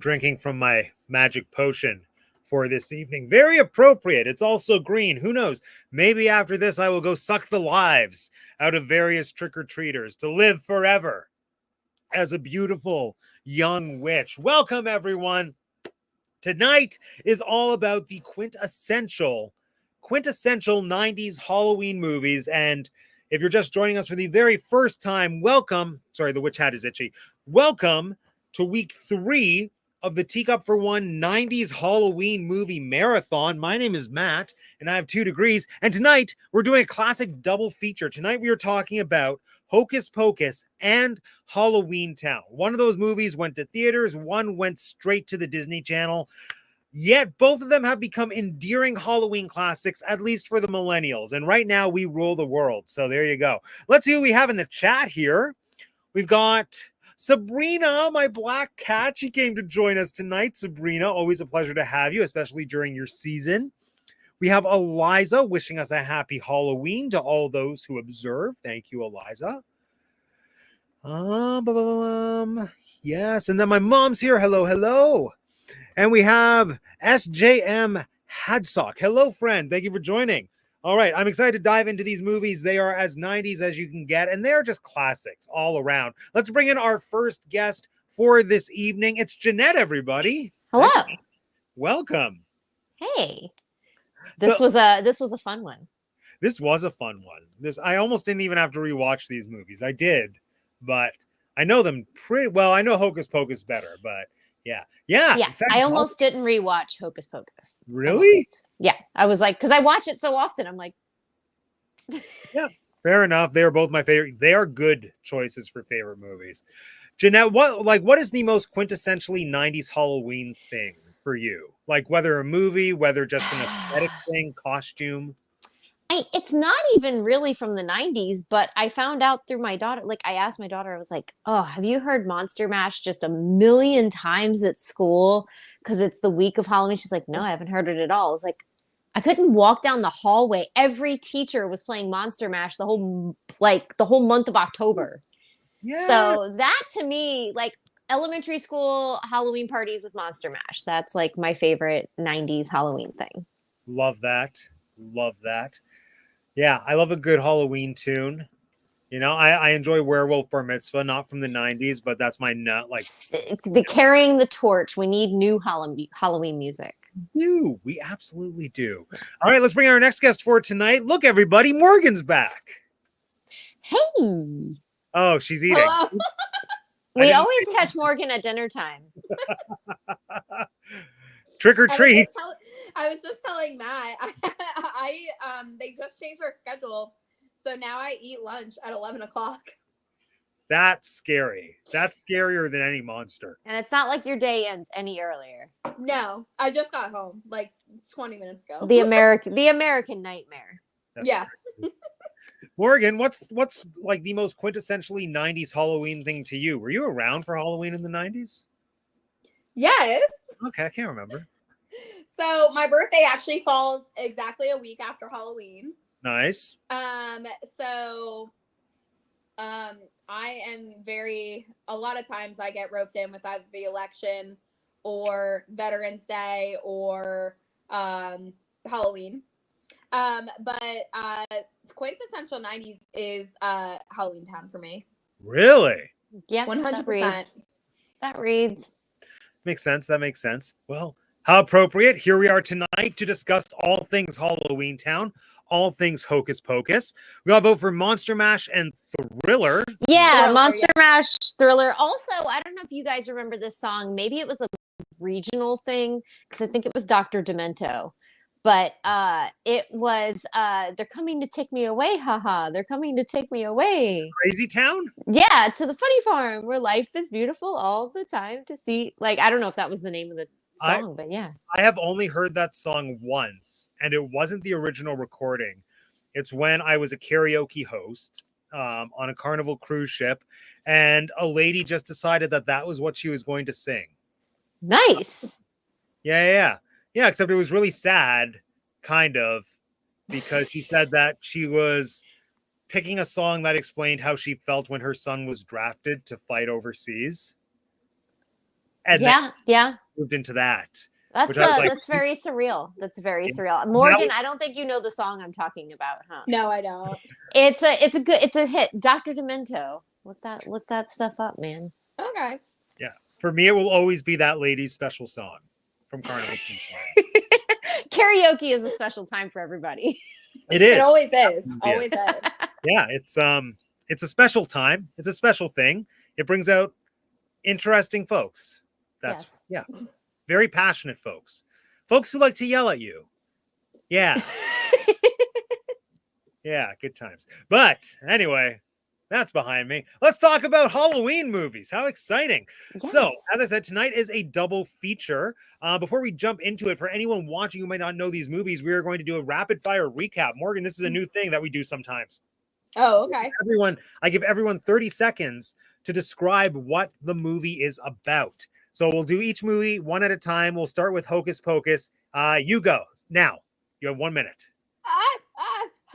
drinking from my magic potion for this evening. Very appropriate. It's also green. Who knows? Maybe after this, I will go suck the lives out of various trick-or-treaters to live forever as a beautiful young witch. Welcome, everyone. Tonight is all about the quintessential 90s Halloween movies. And if you're just joining us for the very first time, welcome. Sorry, the witch hat is itchy. Welcome to week 3 of the Teacup for One 90s Halloween movie marathon. My name is Matt, and I have 2 degrees. And tonight, we're doing a classic double feature. Tonight, we are talking about Hocus Pocus and Halloweentown. One of those movies went to theaters, one went straight to the Disney Channel. Yet, both of them have become endearing Halloween classics, at least for the millennials. And right now, we rule the world. So there you go. Let's see who we have in the chat here. We've got Sabrina, my black cat. She came to join us tonight. Sabrina, always a pleasure to have you, especially during your season. We have Eliza wishing us a happy Halloween to all those who observe. Thank you, Eliza. Yes, and then my mom's here. Hello, hello. And we have SJM Hadsock. Hello, friend. Thank you for joining. All right, I'm excited to dive into these movies. They are as 90s as you can get, and they're just classics all around. Let's bring in our first guest for this evening. It's Jeanette, everybody. Hello. Welcome. Hey. This was a fun one. This was a fun one. I almost didn't even have to rewatch these movies. I did, but I know them pretty well. I know Hocus Pocus better, but yeah. I almost didn't rewatch Hocus Pocus. Really? Almost. Yeah, I was like, because I watch it so often. I'm like, yeah, fair enough. They are both my favorite. They are good choices for favorite movies. Jeanette, what is the most quintessentially 90s Halloween thing for you? Like whether a movie, whether just an aesthetic thing, costume. It's not even really from the 90s, but I found out through my daughter. Like I asked my daughter, I was like, "Oh, have you heard Monster Mash just a million times at school because it's the week of Halloween?" She's like, "No, I haven't heard it at all." I was like, I couldn't walk down the hallway. Every teacher was playing Monster Mash the whole month of October. Yes. So that to me, like elementary school Halloween parties with Monster Mash. That's like my favorite 90s Halloween thing. Love that. Love that. Yeah, I love a good Halloween tune. You know, I enjoy Werewolf Bar Mitzvah, not from the 90s, but that's my nut. Like the carrying the torch. We need new Halloween music. We absolutely do. All right, let's bring our next guest for tonight. Look, everybody, Morgan's back. Hey. Oh, she's eating. We always catch Morgan at dinner time. Trick or treat. I was just telling Matt, they just changed our schedule. So now I eat lunch at 11 o'clock. That's scary. That's scarier than any monster. And it's not like your day ends any earlier. No, I just got home like 20 minutes ago. The American nightmare. That's yeah. Morgan, what's like the most quintessentially 90s Halloween thing to you? Were you around for Halloween in the 90s? Yes. Okay, I can't remember. So my birthday actually falls exactly a week after Halloween. Nice. I am a lot of times I get roped in with either the election or Veterans Day or Halloween. But quintessential 90s is Halloweentown for me. Really? Yeah, 100%. That reads. Makes sense. That makes sense. Well, how appropriate. Here we are tonight to discuss all things Halloweentown, all things Hocus Pocus. We all vote for Monster Mash and Thriller. Yeah, Monster Mash, Thriller. Also, I don't know if you guys remember this song. Maybe it was a regional thing because I think it was Dr. Demento. But it was, they're coming to take me away, haha. They're coming to take me away. Crazy Town? Yeah, to the funny farm where life is beautiful all the time to see. Like, I don't know if that was the name of the song, but yeah. I have only heard that song once, and it wasn't the original recording. It's when I was a karaoke host on a Carnival cruise ship, and a lady just decided that was what she was going to sing. Nice. Yeah, except it was really sad, kind of, because she said that she was picking a song that explained how she felt when her son was drafted to fight overseas. and yeah. moved into that. That's Which I was like, that's very surreal. That's very Yeah. surreal. Morgan, I don't think you know the song I'm talking about, huh? No, I don't. It's a hit. Dr. Demento. Look that stuff up, man. Okay. Yeah. For me, it will always be that lady's special song from Carnival Song. Karaoke is a special time for everybody. It is. It always is. It Always is. is. Yeah, it's a special time. It's a special thing. It brings out interesting folks. That's Yes. yeah. Very passionate folks. Folks who like to yell at you. Yeah. Yeah, good times. But anyway, that's behind me. Let's talk about Halloween movies. How exciting. So, Yes. as I said, tonight is a double feature. Before we jump into it, for anyone watching who might not know these movies, we are going to do a rapid fire recap. Morgan, this is a new thing that we do sometimes. Oh, okay. I give everyone 30 seconds to describe what the movie is about. So we'll do each movie one at a time. We'll start with Hocus Pocus. You go. Now, you have 1 minute.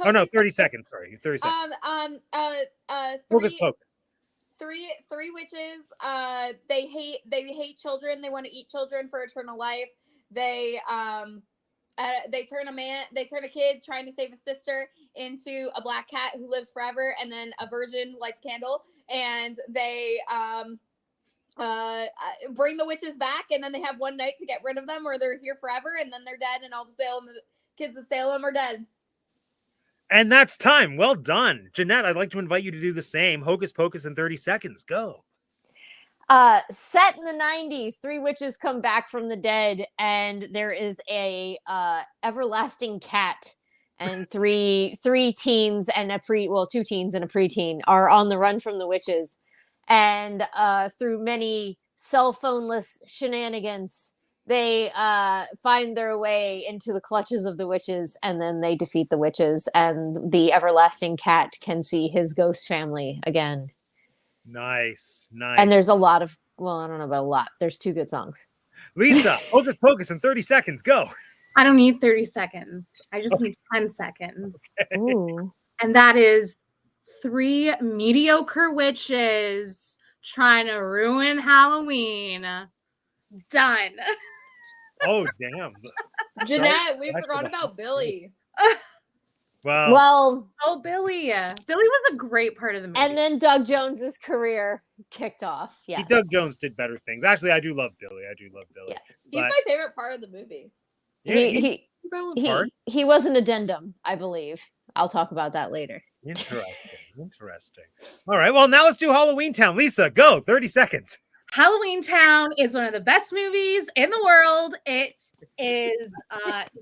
Oh no, 30 seconds. Sorry, 30 seconds. Hocus Pocus. Three witches. They hate children. They want to eat children for eternal life. They turn a kid trying to save a sister into a black cat who lives forever, and then a virgin lights a candle, and they bring the witches back, and then they have one night to get rid of them, or they're here forever, and then they're dead, and all the kids of Salem are dead. And that's time. Well done. Jeanette, I'd like to invite you to do the same. Hocus Pocus in 30 seconds. Go. Set in the 90s, three witches come back from the dead, and there is a everlasting cat, and three teens and two teens and a preteen are on the run from the witches, and through many cell phone-less shenanigans, they find their way into the clutches of the witches, and then they defeat the witches, and the everlasting cat can see his ghost family again. Nice. And there's a lot of, well, I don't know about a lot. There's two good songs. Lisa, Hocus Pocus in 30 seconds. Go. I don't need 30 seconds. I just need 10 seconds. Ooh. And that is three mediocre witches trying to ruin Halloween. Done. Oh, damn. Jeanette, we That's forgot for the- about Billy. Well, Oh, Billy. Billy was a great part of the movie. And then Doug Jones's career kicked off. Yes. Doug Jones did better things. Actually, I do love Billy. Yes. He's But- my favorite part of the movie. Yeah, He a valid part. he was an addendum, I believe. I'll talk about that later. Interesting. All right. Well, now let's do Halloweentown. Lisa, go. 30 seconds. Halloweentown is one of the best movies in the world. It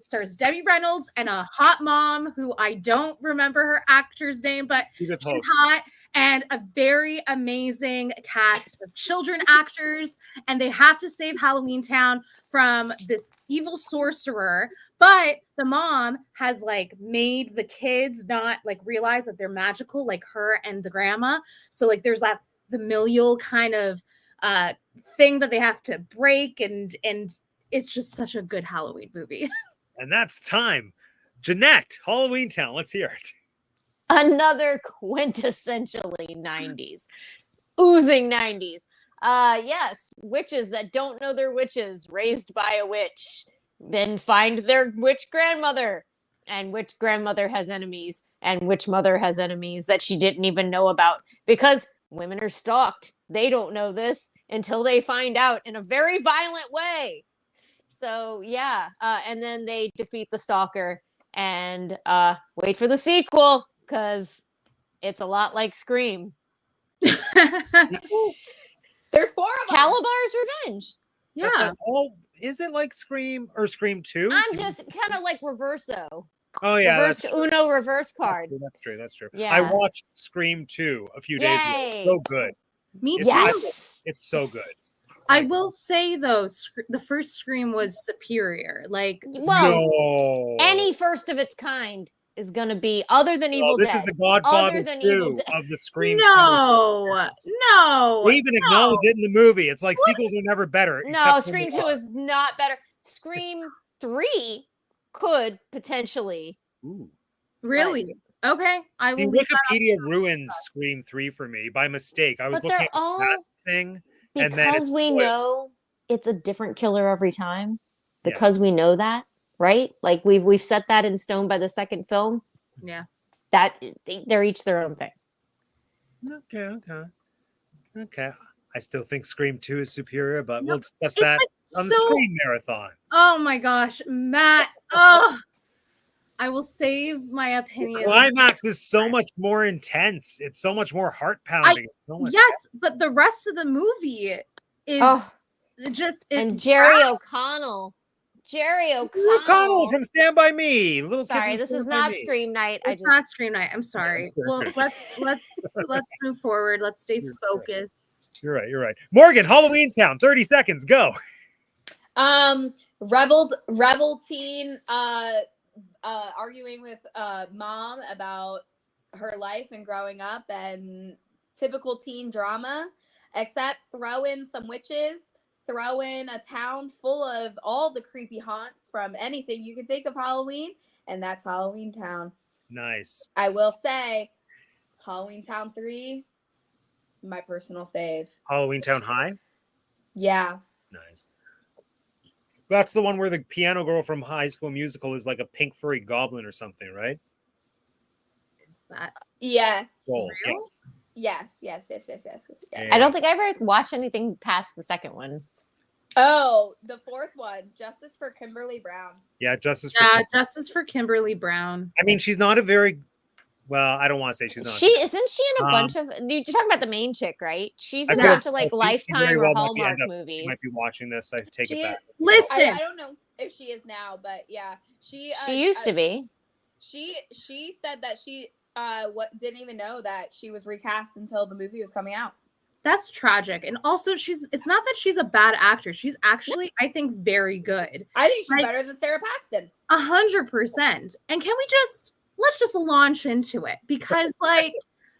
stars Debbie Reynolds and a hot mom who I don't remember her actor's name, but Judith she's Hogue. hot, and a very amazing cast of children actors, and they have to save Halloweentown from this evil sorcerer. But the mom has like made the kids not like realize that they're magical, like her and the grandma. So like there's that familial kind of thing that they have to break, and it's just such a good Halloween movie. And that's time. Jeanette, Halloweentown. Let's hear it. Another quintessentially 90s. Oozing 90s. Yes, witches that don't know they're witches, raised by a witch, then find their witch grandmother, and which grandmother has enemies, and which mother has enemies that she didn't even know about, because women are stalked. They don't know this until they find out in a very violent way. So yeah, and then they defeat the stalker, and wait for the sequel, because it's a lot like Scream. There's 4 of them. Calabar's Revenge. Yeah. Is it like Scream or Scream 2? I'm just kind of like Reverso. Oh, yeah. Reverse Uno reverse card. That's true. Yeah. I watched Scream 2 a few days ago. Yay. So good. Me too. Yes. It's so good. I will say though, the first Scream was superior. Like, Well, No. any first of its kind is going to be, other than Evil This Dead. is the Godfather Other than Evil 2 Dead. of the Scream. no. They even acknowledge it in the movie. It's like sequels are never better. No, except for Scream the 2 one. is not better. Scream 3 could potentially. Ooh. Really? Okay. I See, will. leave that Wikipedia ruined Scream 3 for me by mistake. I was But looking they're at the all- last thing, and then Because it's we spoiled. know it's a different killer every time Yeah. because we know that, right? Like we've set that in stone by the second film. Yeah. That they're each their own thing. Okay. I still think Scream 2 is superior, but No, we'll discuss it's that like on the so. Scream marathon. Oh my gosh, Matt. Oh, I will save my opinion. Climax is so much more intense. It's so much more heart pounding. Yes, but the rest of the movie is Oh, just and Jerry O'Connell. Jerry O'Connell O'Connell. from Stand By Me. Little Sorry, kid from this is Stand By not Me. Scream Night. It's not Scream Night. I'm sorry. Well, let's move forward. Let's stay focused. You're right. Morgan, Halloweentown, 30 seconds, go. Rebel teen arguing with mom about her life and growing up, and typical teen drama, except throw in some witches, throw in a town full of all the creepy haunts from anything you can think of Halloween, and that's Halloweentown. Nice. I will say Halloweentown 3, my personal fave. Halloweentown High. Yeah. Nice. That's the one where the piano girl from High School Musical is like a pink furry goblin or something, right? Is that Yes. Cool. real? Yes. Yeah. I don't think I ever watched anything past the second one. Oh, the fourth one, Justice for Kimberly Brown. Yeah, Justice for Kimberly Brown. I mean, she's not a very well, I don't want to say she's not. She isn't she in a bunch of you're talking about the main chick, right? She's in a feel bunch of like she Lifetime very or well might be Hallmark end up- movies. She might be watching this. I take it back. Listen, I don't know if she is now, but yeah, she used to be. She said that she didn't even know that she was recast until the movie was coming out. that's tragic. And also it's not that she's a bad actor. She's actually, I think, very good. I think she's Like- better than Sarah Paxton. 100%. And can we let's just launch into it, because like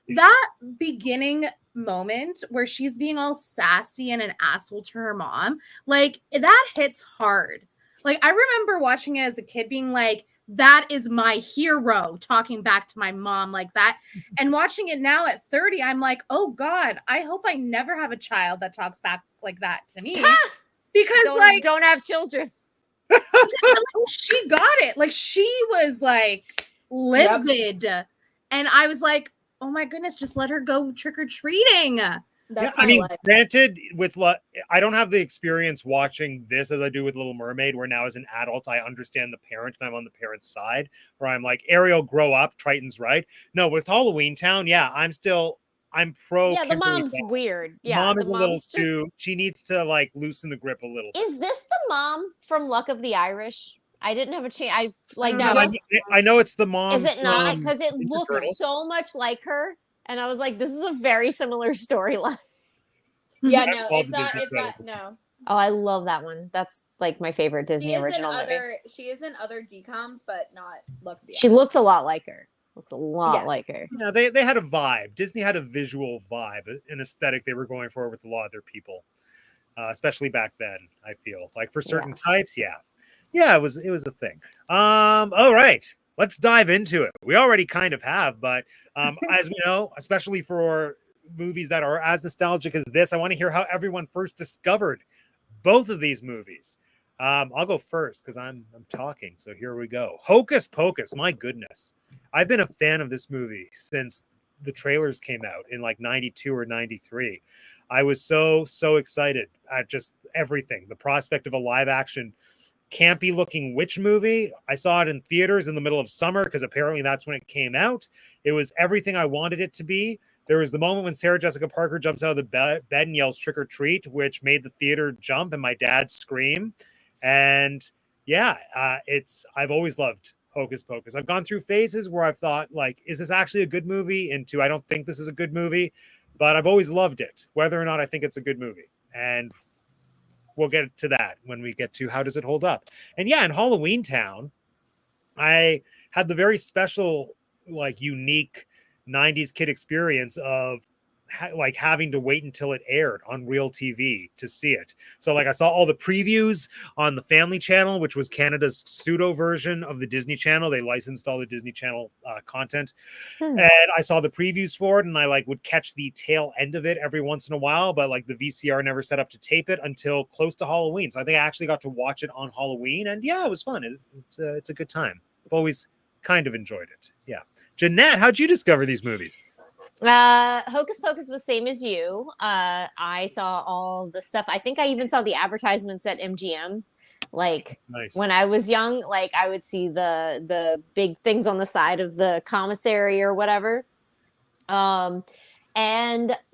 that beginning moment where she's being all sassy and an asshole to her mom, like that hits hard. Like I remember watching it as a kid being like, that is my hero, talking back to my mom like that. And watching it now at 30, I'm like, oh God, I hope I never have a child that talks back like that to me. Because Don't have children. she got it. Like she was like livid. And I was like, oh my goodness, just let her go trick-or-treating. That's I my mean, life. granted, I don't have the experience watching this as I do with Little Mermaid, where now as an adult, I understand the parent and I'm on the parent's side, where I'm like, Ariel, grow up, Triton's right. No, with Halloweentown, yeah, I'm pro. Yeah, the Kimberly mom's Brown. weird. Yeah, Mom the is a little mom's too, she needs to like loosen the grip a little. Is this the mom from Luck of the Irish? I didn't have a chance. I like No. I know it's the mom. Is it not? from Because it Ninja looks Turtles. so much like her. And I was like, this is a very similar storyline. Yeah, That's no, all it's the not. Disney It's not. Channels. No, Oh, I love that one. That's like my favorite Disney original movie. She is in other DComs, but not Luck of the She Irish. looks a lot like her. Looks a lot Yes. like her. Yeah, they had a vibe. Disney had a visual vibe, an aesthetic they were going for with a lot of their people, especially back then. I feel like for certain types, yeah, it was a thing. All right, let's dive into it. We already kind of have, but as we know, especially for movies that are as nostalgic as this, I want to hear how everyone first discovered both of these movies. I'll go first because I'm talking. So here we go. Hocus Pocus. My goodness, I've been a fan of this movie since the trailers came out in like 92 or 93. I was so excited at just everything. The prospect of a live action campy looking witch movie. I saw it in theaters in the middle of summer because apparently that's when it came out. It was everything I wanted it to be. There was the moment when Sarah Jessica Parker jumps out of the bed and yells trick or treat, which made the theater jump and my dad scream. And yeah, I've always loved Hocus Pocus. I've gone through phases where I've thought, like, is this actually a good movie? Into I don't think this is a good movie, but I've always loved it, whether or not I think it's a good movie. And we'll get to that when we get to how does it hold up. And yeah, in Halloweentown, I had the very special, like, unique 90s kid experience of like having to wait until it aired on real TV to see it. So like I saw all the previews on the Family Channel, which was Canada's pseudo version of the Disney Channel. They licensed all the Disney Channel content. And I saw the previews for it, and I like would catch the tail end of it every once in a while, but like the VCR never set up to tape it until close to Halloween. So I think I actually got to watch it on Halloween, and yeah, it was fun. It's a good time. I've always kind of enjoyed it. Yeah. Jeanette, how'd you discover these movies? Hocus Pocus was same as you. I saw all the stuff. I think I even saw the advertisements at MGM. Like Nice. when I was young, like I would see the big things on the side of the commissary or whatever. And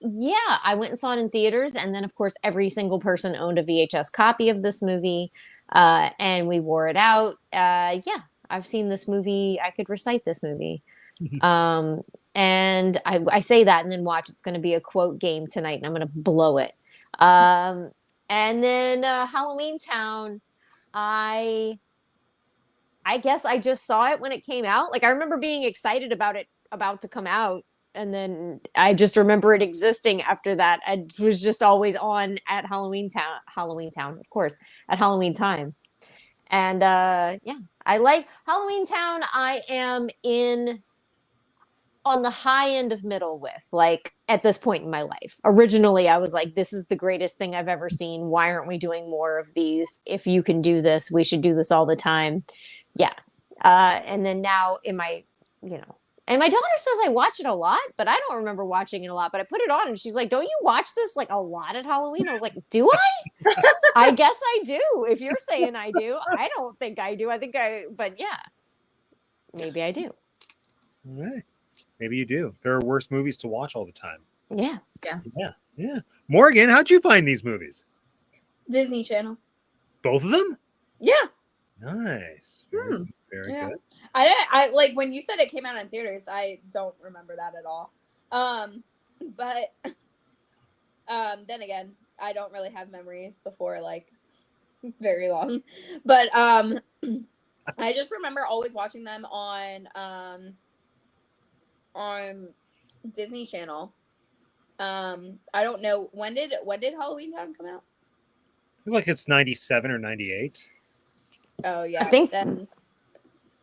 yeah, I went and saw it in theaters, and then of course every single person owned a VHS copy of this movie, and we wore it out. Yeah, I've seen this movie. I could recite this movie. And I say that and then watch. It's going to be a quote game tonight, and I'm going to blow it. And then Halloweentown, I guess I just saw it when it came out. Like I remember being excited about it about to come out, and then I just remember it existing after that. It was just always on at Halloweentown, of course, at Halloween time. And yeah, I like Halloweentown. I am on the high end of middle with, like, at this point in my life. Originally, I was like, this is the greatest thing I've ever seen. Why aren't we doing more of these? If you can do this, we should do this all the time. Yeah. And then now and my daughter says I watch it a lot, but I don't remember watching it a lot. But I put it on and she's like, don't you watch this like a lot at Halloween? I was like, do I? I guess I do. If you're saying I do, I don't think I do. But yeah, maybe I do. All right. Maybe you do. There are worse movies to watch all the time. Yeah. Yeah. Morgan, how'd you find these movies? Disney Channel. Both of them? Yeah. Nice. Very Yeah. good. I like when you said it came out in theaters, I don't remember that at all. But then again, I don't really have memories before like very long. But I just remember always watching them on Disney Channel. I don't know when did Halloweentown come out? I feel like it's 97 or 98. Oh yeah, I think then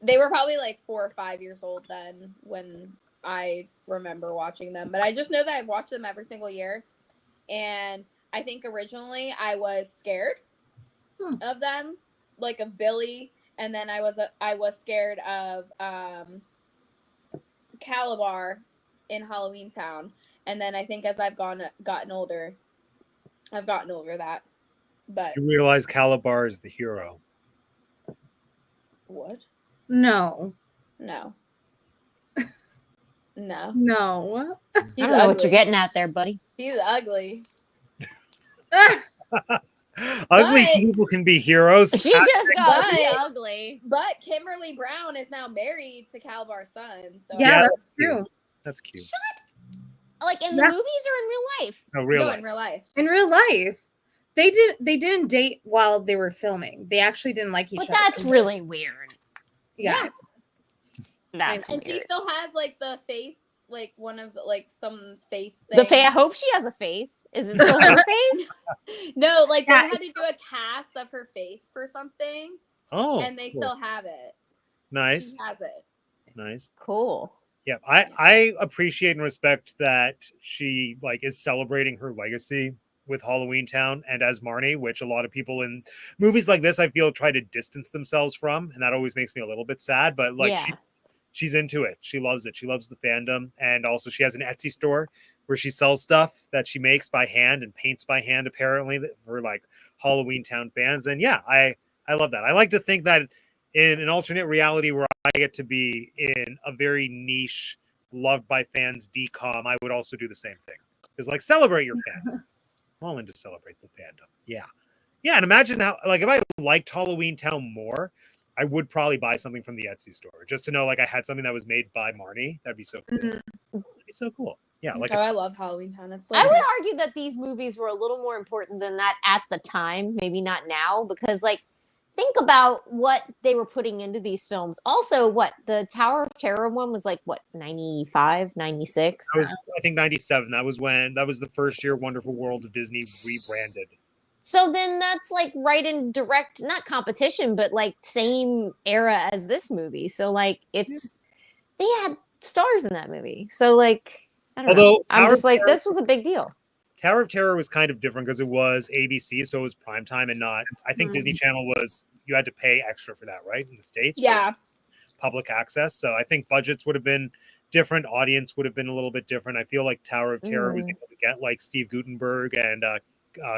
they were probably like 4 or 5 years old then when I remember watching them. But I just know that I've watched them every single year, and I think originally I was scared of them, like of Billy, and then I was scared of Calabar in Halloweentown, and then I think as I've gotten older, I've gotten over that. But You realize Calabar is the hero. what? No. No. No. I don't know what you're getting at there, buddy. He's ugly. Ugly But- people can be heroes. She just got But- ugly. But Kimberly Brown is now married to Calabar's son. So Yeah, that's cute. true. That's cute. Like in the Yeah. movies or in real life? No, real no, life. in real life. In real life, they didn't date while they were filming. They actually didn't like each But other. that's really weird. Yeah. That's And she weird. still has like the face, like one of the, like some face The thing. I hope she has a face. Is it still her face? No, like Yeah. they had to do a cast of her face for something, Oh, and they cool. still have it. Nice. She has it. Nice. Cool. Yeah, I appreciate and respect that she like is celebrating her legacy with Halloweentown and as Marnie, which a lot of people in movies like this I feel try to distance themselves from, and that always makes me a little bit sad. But like Yeah. she's into it. She loves it. She loves the fandom, and also she has an Etsy store where she sells stuff that she makes by hand and paints by hand, apparently for like Halloweentown fans. And yeah, I love that. I like to think that in an alternate reality where I get to be in a very niche, loved by fans decom, I would also do the same thing. Because like celebrate your fandom. I'm all in to celebrate the fandom. Yeah. Yeah. And imagine how like if I liked Halloweentown more, I would probably buy something from the Etsy store just to know like I had something that was made by Marnie. That'd be so cool. That'd be so cool. Yeah. Like I love Halloweentown. It's like I would argue that these movies were a little more important than that at the time. Maybe not now, because like think about what they were putting into these films. Also, what the Tower of Terror one was like, what, 95, 96? I think 97. That was the first year Wonderful World of Disney rebranded. So then that's like right in direct, not competition, but like same era as this movie. So like they had stars in that movie. So like, I don't know. I'm just like, this was a big deal. Tower of Terror was kind of different because it was ABC, so it was primetime and not. I think Disney Channel was, you had to pay extra for that, right? In the States? Yeah. Public access. So I think budgets would have been different. Audience would have been a little bit different. I feel like Tower of Terror was able to get like Steve Guttenberg and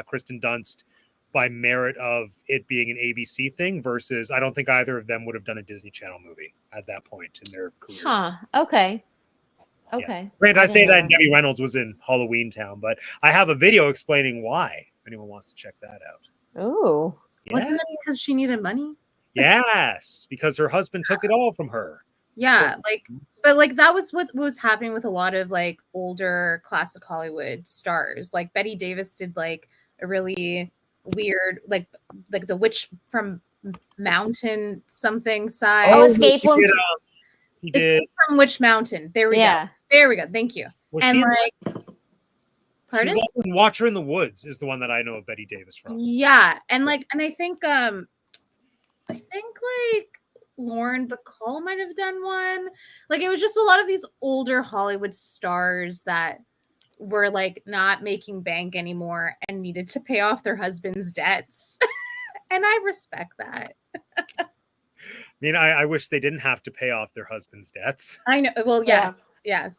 Kristen Dunst by merit of it being an ABC thing versus I don't think either of them would have done a Disney Channel movie at that point in their careers. Huh. Okay. Yeah. Granted, I say that Debbie Reynolds was in Halloweentown, but I have a video explaining why. If anyone wants to check that out. Oh. Yeah. Wasn't it because she needed money? Yes, because her husband took it all from her. Yeah, but that was what was happening with a lot of like older classic Hollywood stars. Like Betty Davis did like a really weird like the witch from Mountain something side. Oh, Escape from Witch Mountain. There we go. There we go. Thank you. Was and she like, pardon? She was also in Watcher in the Woods is the one that I know of Betty Davis from. Yeah, and I think like Lauren Bacall might have done one. Like it was just a lot of these older Hollywood stars that were like not making bank anymore and needed to pay off their husband's debts. And I respect that. I mean, I wish they didn't have to pay off their husband's debts. I know. Well, yes,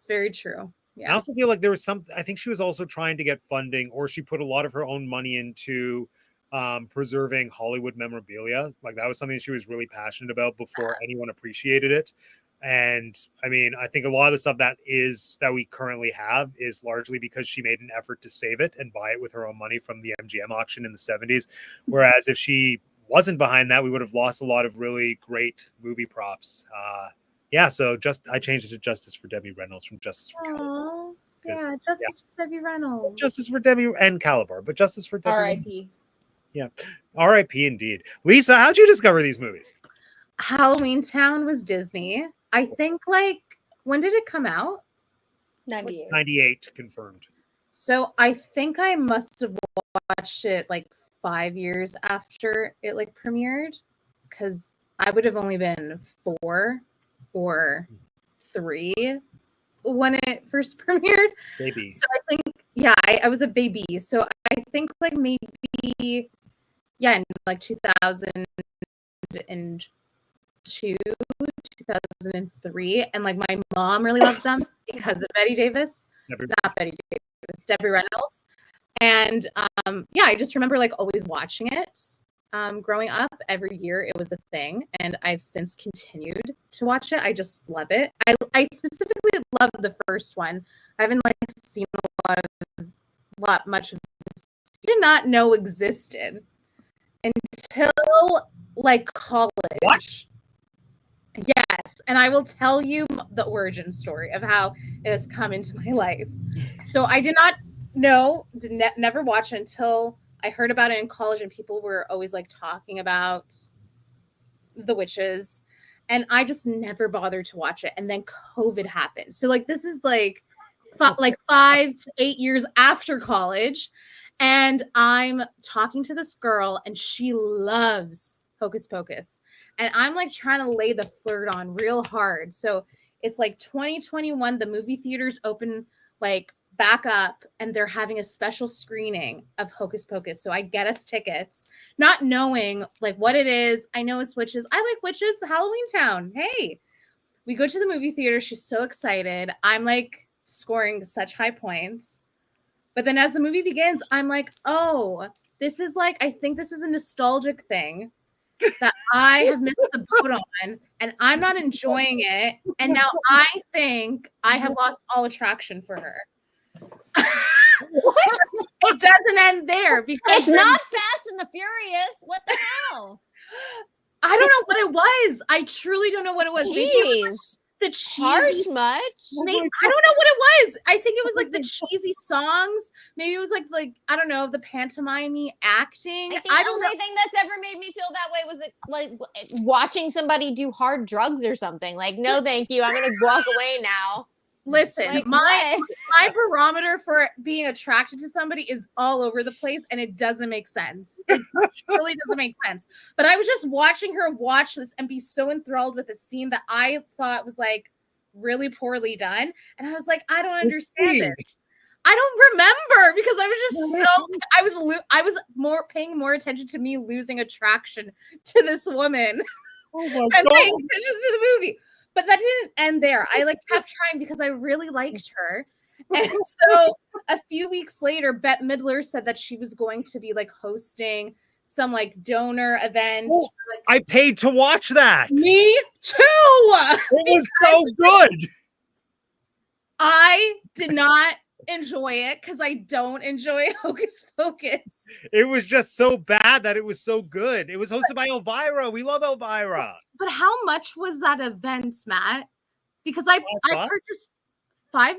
very true. Yeah. I also feel like there was I think she was also trying to get funding, or she put a lot of her own money into preserving Hollywood memorabilia. Like that was something that she was really passionate about before anyone appreciated it. And I mean, I think a lot of the stuff that we currently have is largely because she made an effort to save it and buy it with her own money from the MGM auction in the 70s. Whereas if she wasn't behind that, we would have lost a lot of really great movie props. So I changed it to Justice for Debbie Reynolds from Justice for Calabar. Yeah, Justice for Debbie Reynolds. Justice for Debbie and Calabar, but Justice for Debbie R.I.P. Yeah. R.I.P. indeed. Lisa, how'd you discover these movies? Halloweentown was Disney. I think when did it come out? 98. 98 confirmed. So I think I must have watched it 5 years after it premiered, because I would have only been 4 or 3 when it first premiered. Baby. So I think I was a baby. So I think maybe in 2002, 2003, and my mom really loved them because of Betty Davis. Not Betty Davis, Debbie Reynolds. And I just remember always watching it. Growing up, every year it was a thing, and I've since continued to watch it. I just love it. I specifically love the first one. I haven't seen much of this. I did not know existed until college. What? Yes, and I will tell you the origin story of how it has come into my life. So I did not know, never watch it until I heard about it in college, and people were always talking about the witches, and I just never bothered to watch it. And then COVID happened. So this is 5 to 8 years after college, and I'm talking to this girl, and she loves Hocus Pocus, and I'm trying to lay the flirt on real hard. So it's 2021, the movie theaters open back up, and they're having a special screening of Hocus Pocus. So I get us tickets, not knowing what it is. I know it's witches. I like witches. The Halloweentown. Hey, we go to the movie theater. She's so excited. I'm scoring such high points. But then as the movie begins, I'm oh, this is I think this is a nostalgic thing that I have missed the boat on, and I'm not enjoying it. And now I think I have lost all attraction for her. What? It doesn't end there, because it's not Fast and the Furious. What the hell? I don't know what it was. I truly don't know what it was. Jeez. the cheesy. Harsh much? I don't know what it was. I think it was like the cheesy songs. Maybe it was like I don't know, the pantomime acting. I think the only thing that's ever made me feel that way was like watching somebody do hard drugs or something. Like, no, thank you. I'm gonna walk away now. Listen, Like, my barometer for being attracted to somebody is all over the place, and it doesn't make sense. It really doesn't make sense. But I was just watching her watch this and be so enthralled with a scene that I thought was like really poorly done, and I was like, I don't understand it. I don't remember because I was just so I was paying more attention to me losing attraction to this woman Oh than paying attention to the movie. But that didn't end there. I like kept trying because I really liked her. And so a few weeks later, Bette Midler said that she was going to be like hosting some like donor event. Oh, I paid to watch that. Me too. It was so good. I did not enjoy it because I don't enjoy Hocus Pocus. It was just so bad that it was so good. It was hosted by Elvira. We love Elvira. But how much was that event, Matt? Because I purchased $5.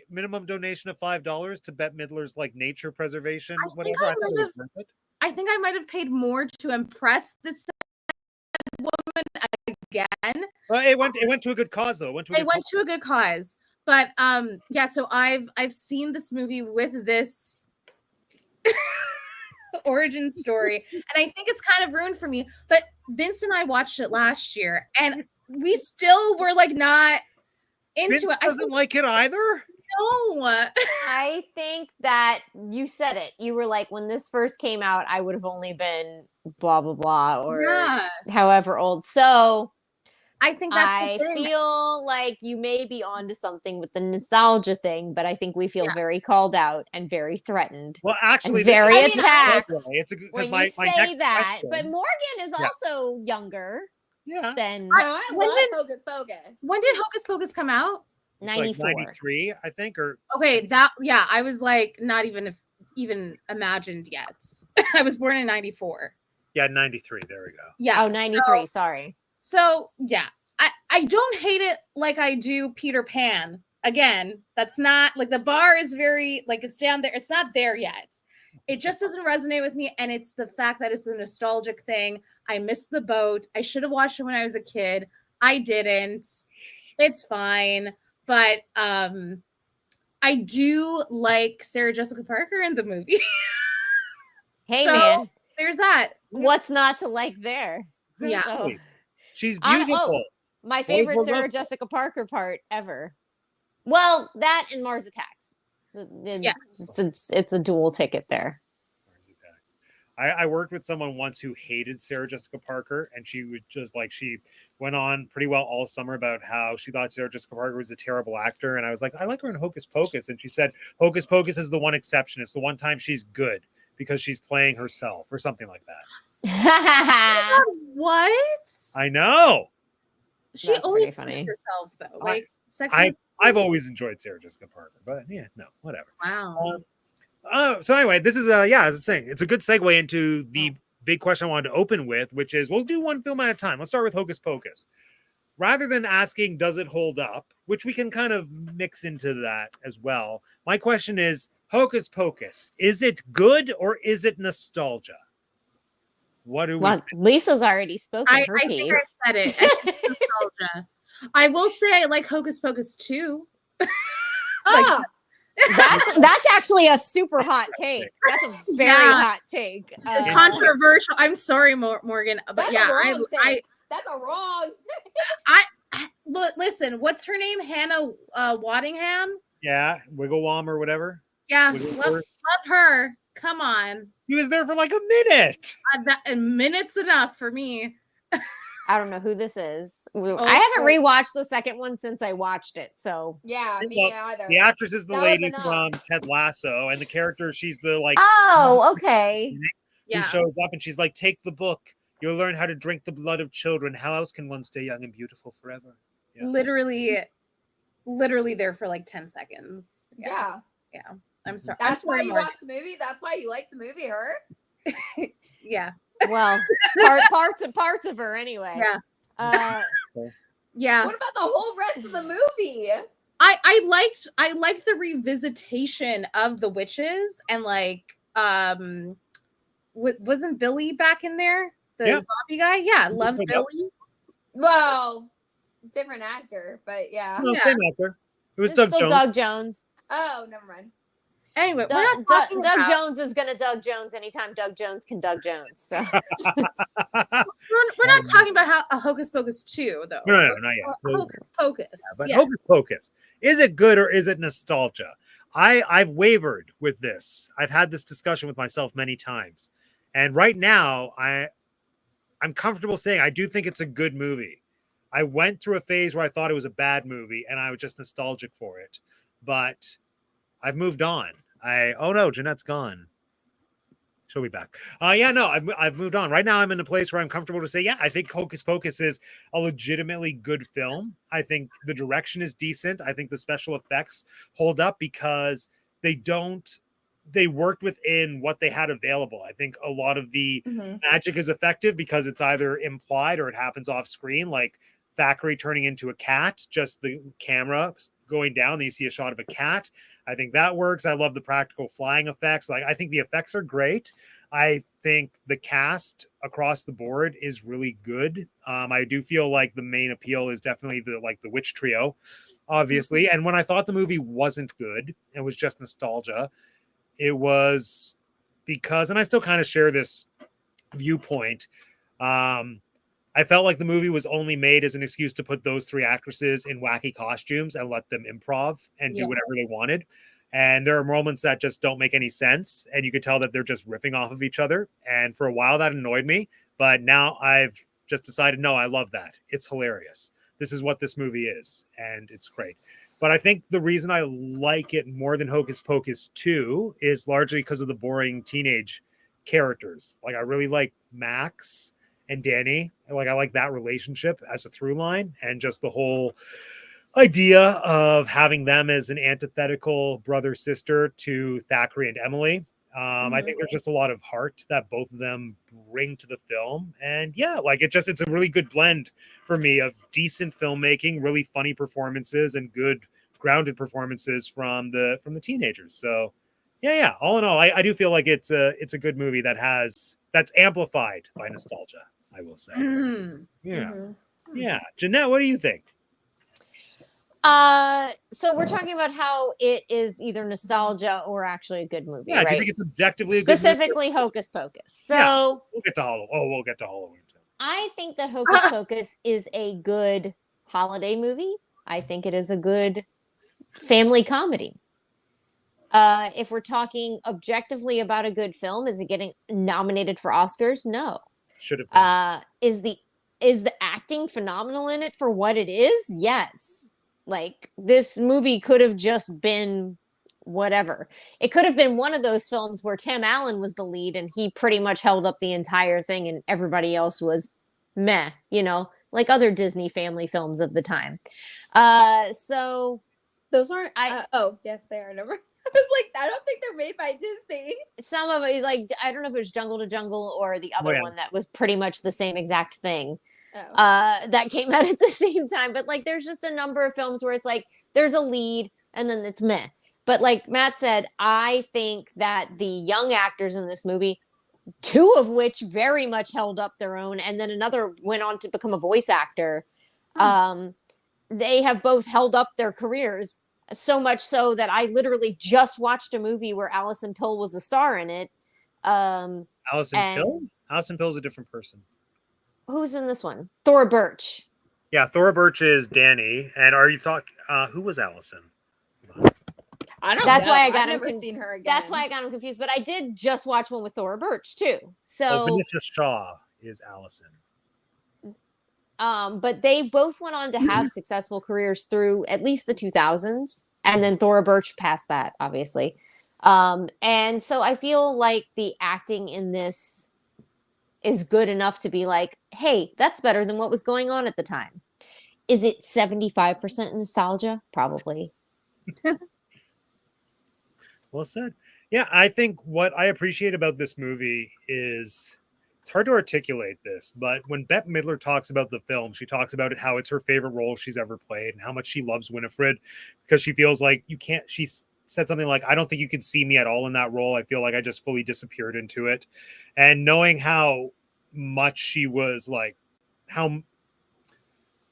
Minimum donation of $5 to Bette Midler's like nature preservation, whatever. I think I might have paid more to impress this woman again. Well, it went to a good cause though. It went to a good cause. But yeah, so I've seen this movie with this origin story, and I think it's kind of ruined for me. But Vince and I watched it last year, and we still were like not into Vince it. Doesn't like it either. No, I think that you said it. You were like, when this first came out, I would have only been blah blah blah or however old. So I think that's the thing. Feel like you may be onto something with the nostalgia thing, but I think we feel very called out and very threatened. Well, actually, very attacked. It's a good when my, you my say next that, question, but Morgan is also younger. Yeah. Than I love Hocus Pocus. When did Hocus Pocus come out? 94. Like 93, I think, or okay, I was like not even imagined yet. I was born in 94. Yeah, 93. There we go. Yeah. Oh, 93. Sorry. So yeah, I don't hate it like I do Peter Pan. Again, that's not like the bar is very like it's down there. It's not there yet. It just doesn't resonate with me. And it's the fact that it's a nostalgic thing. I missed the boat. I should have watched it when I was a kid. I didn't. It's fine. But I do like Sarah Jessica Parker in the movie. Hey, so, man. There's that. What's not to like there? Yeah. So, she's beautiful. My favorite Sarah Jessica Parker part ever. Well, that and Mars Attacks. Yes. It's a dual ticket there. I worked with someone once who hated Sarah Jessica Parker, and she would just like, she went on pretty well all summer about how she thought Sarah Jessica Parker was a terrible actor. And I was like, I like her in Hocus Pocus. And she said, Hocus Pocus is the one exception. It's the one time she's good because she's playing herself or something like that. What? I know. She That's always pretty funny. plays herself though. Like I've always enjoyed Sarah Jessica Parker, but yeah, no, whatever. Wow. So anyway, this is as I was saying, it's a good segue into the big question I wanted to open with, which is we'll do one film at a time. Let's start with Hocus Pocus. Rather than asking, does it hold up, which we can kind of mix into that as well. My question is, Hocus Pocus, is it good or is it nostalgia? What do we think? Lisa's already spoken her I piece. think I said it. I think it's nostalgia. I will say I like Hocus Pocus 2. That's actually a super hot take. That's a very hot take. Controversial. I'm sorry, Morgan, but that's that's a wrong take. Listen. What's her name? Hannah Waddingham. Yeah, Wigglewam or whatever. Yeah, love her. Come on. He was there for like a minute. A minute's enough for me. I don't know who this is. I haven't rewatched the second one since I watched it. So yeah, me either. The actress is the lady from Ted Lasso, and the character, she's the like. Oh, okay. Who shows up and she's like, "Take the book. You'll learn how to drink the blood of children. How else can one stay young and beautiful forever?" Yeah. Literally there for like 10 seconds. Yeah. I'm sorry. That's why you watched the movie. That's why you like the movie, her. Yeah. Well, parts of her anyway. Yeah. Yeah. What about the whole rest of the movie? I liked the revisitation of the witches, and like wasn't Billy back in there? The Yeah. zombie guy? Yeah, loved Yep. Billy. Well, different actor, but yeah. No, Yeah. same actor. It was It's Doug still Jones. Doug Jones. Oh, never mind. Anyway, we're Doug, not talking Doug about Jones is gonna Doug Jones anytime Doug Jones can Doug Jones. So we're not talking about how a Hocus Pocus 2 though. No, not yet. Hocus Pocus. But Yeah. Hocus Pocus, is it good or is it nostalgia? I've wavered with this. I've had this discussion with myself many times, and right now I'm comfortable saying I do think it's a good movie. I went through a phase where I thought it was a bad movie, and I was just nostalgic for it. But I've moved on. Oh no, Jeanette's gone. She'll be back. Yeah, no, I've moved on. Right now, I'm in a place where I'm comfortable to say, yeah, I think Hocus Pocus is a legitimately good film. I think the direction is decent. I think the special effects hold up because they worked within what they had available. I think a lot of the magic is effective because it's either implied or it happens off screen, like Thackeray turning into a cat, just the camera going down, then you see a shot of a cat. I think that works. I love the practical flying effects. Like, I think the effects are great. I think the cast across the board is really good. I do feel like the main appeal is definitely the witch trio, obviously. And when I thought the movie wasn't good, it was just nostalgia. It was because, and I still kind of share this viewpoint, I felt like the movie was only made as an excuse to put those three actresses in wacky costumes and let them improv and do whatever they wanted. And there are moments that just don't make any sense. And you could tell that they're just riffing off of each other. And for a while that annoyed me. But now I've just decided, no, I love that. It's hilarious. This is what this movie is. And it's great. But I think the reason I like it more than Hocus Pocus 2 is largely because of the boring teenage characters. Like, I really like Max and Danny. Like, I like that relationship as a through line, and just the whole idea of having them as an antithetical brother sister to Thackeray and Emily. I think there's just a lot of heart that both of them bring to the film, and yeah, like it's a really good blend for me of decent filmmaking, really funny performances, and good grounded performances from the teenagers. So yeah, all in all, I do feel like it's a good movie that's amplified by nostalgia, I will say. Yeah. Jeanette, what do you think? So we're talking about how it is either nostalgia or actually a good movie, Yeah, right? do you think it's objectively specifically Hocus Pocus? So yeah, we'll get to Halloween. I think that Hocus Pocus is a good holiday movie. I think it is a good family comedy. If we're talking objectively about a good film, is it getting nominated for Oscars? No. Should have been. Is the acting phenomenal in it for what it is? Yes. Like, this movie could have just been whatever. It could have been one of those films where Tim Allen was the lead and he pretty much held up the entire thing and everybody else was meh, like other Disney family films of the time. So those aren't oh yes, they are. Never. I was like, I don't think they're made by Disney. Some of it, like, I don't know if it was Jungle to Jungle or the other one that was pretty much the same exact thing. That came out at the same time. But like, there's just a number of films where it's like there's a lead and then it's meh. But like Matt said, I think that the young actors in this movie, two of which very much held up their own, and then another went on to become a voice actor. They have both held up their careers, so much so that I literally just watched a movie where Alison Pill was a star in it. Alison Pill? Alison Pill is a different person. Who's in this one? Thora Birch. Yeah, Thora Birch is Danny. And are you talking? Who was Allison? I don't That's know. why I got I've him. never seen her again. That's why I got him confused. But I did just watch one with Thora Birch too. So Vanessa Shaw is Allison. But they both went on to have successful careers through at least the 2000s, and then Thora Birch passed that, obviously. And so I feel like the acting in this is good enough to be like, hey, that's better than what was going on at the time. Is it 75% nostalgia? Probably. Well said. Yeah, I think what I appreciate about this movie is it's hard to articulate this, but when Bette Midler talks about the film, she talks about how it's her favorite role she's ever played and how much she loves Winifred because she feels like you can't. She said something like, "I don't think you can see me at all in that role. I feel like I just fully disappeared into it," and knowing how much she was like,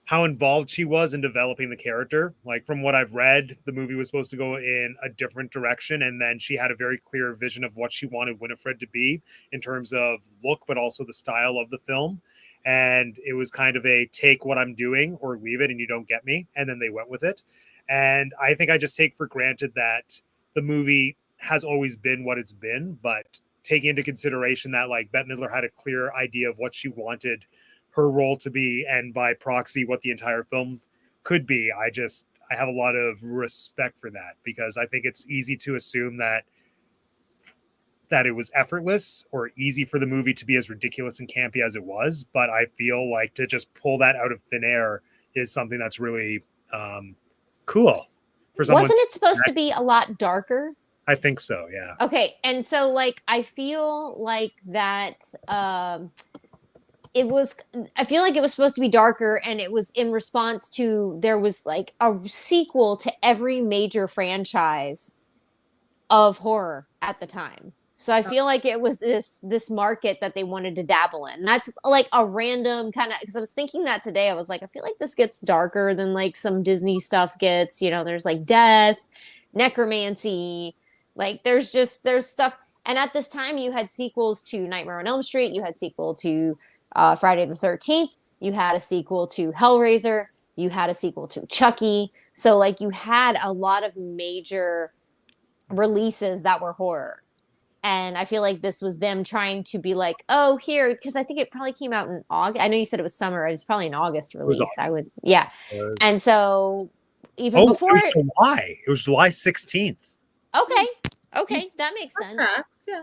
how involved she was in developing the character. Like from what I've read, the movie was supposed to go in a different direction, and then she had a very clear vision of what she wanted Winifred to be in terms of look, but also the style of the film. And it was kind of a take what I'm doing or leave it and you don't get me. And then they went with it. And I think I just take for granted that the movie has always been what it's been, but taking into consideration that like Bette Midler had a clear idea of what she wanted her role to be, and by proxy what the entire film could be. I have a lot of respect for that because I think it's easy to assume that it was effortless or easy for the movie to be as ridiculous and campy as it was, but I feel like to just pull that out of thin air is something that's really cool for someone. Wasn't it supposed to be a lot darker? I think so, yeah. Okay, and so like I feel like that I feel like it was supposed to be darker, and it was in response to there was like a sequel to every major franchise of horror at the time. So I feel like it was this market that they wanted to dabble in. That's like a random kind of, because I was thinking that today. I was like, I feel like this gets darker than like some Disney stuff gets. You know, there's like death, necromancy, like there's stuff. And at this time, you had sequels to Nightmare on Elm Street. You had sequel to Friday the 13th. You had a sequel to Hellraiser. You had a sequel to Chucky. So like you had a lot of major releases that were horror. And I feel like this was them trying to be like, oh, here, because I think it probably came out in August. I know you said it was summer. It was probably an August release. Yeah. And so even before it was July. It was July 16th. Okay, that makes sense. Yeah.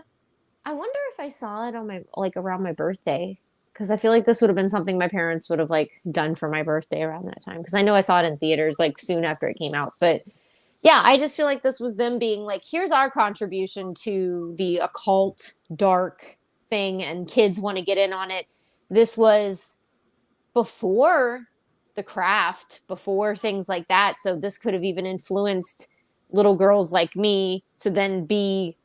I wonder if I saw it on my around my birthday, because I feel like this would have been something my parents would have like done for my birthday around that time. Because I know I saw it in theaters like soon after it came out, but. Yeah, I just feel like this was them being like, here's our contribution to the occult, dark thing, and kids want to get in on it. This was before The Craft, before things like that. So this could have even influenced little girls like me to then be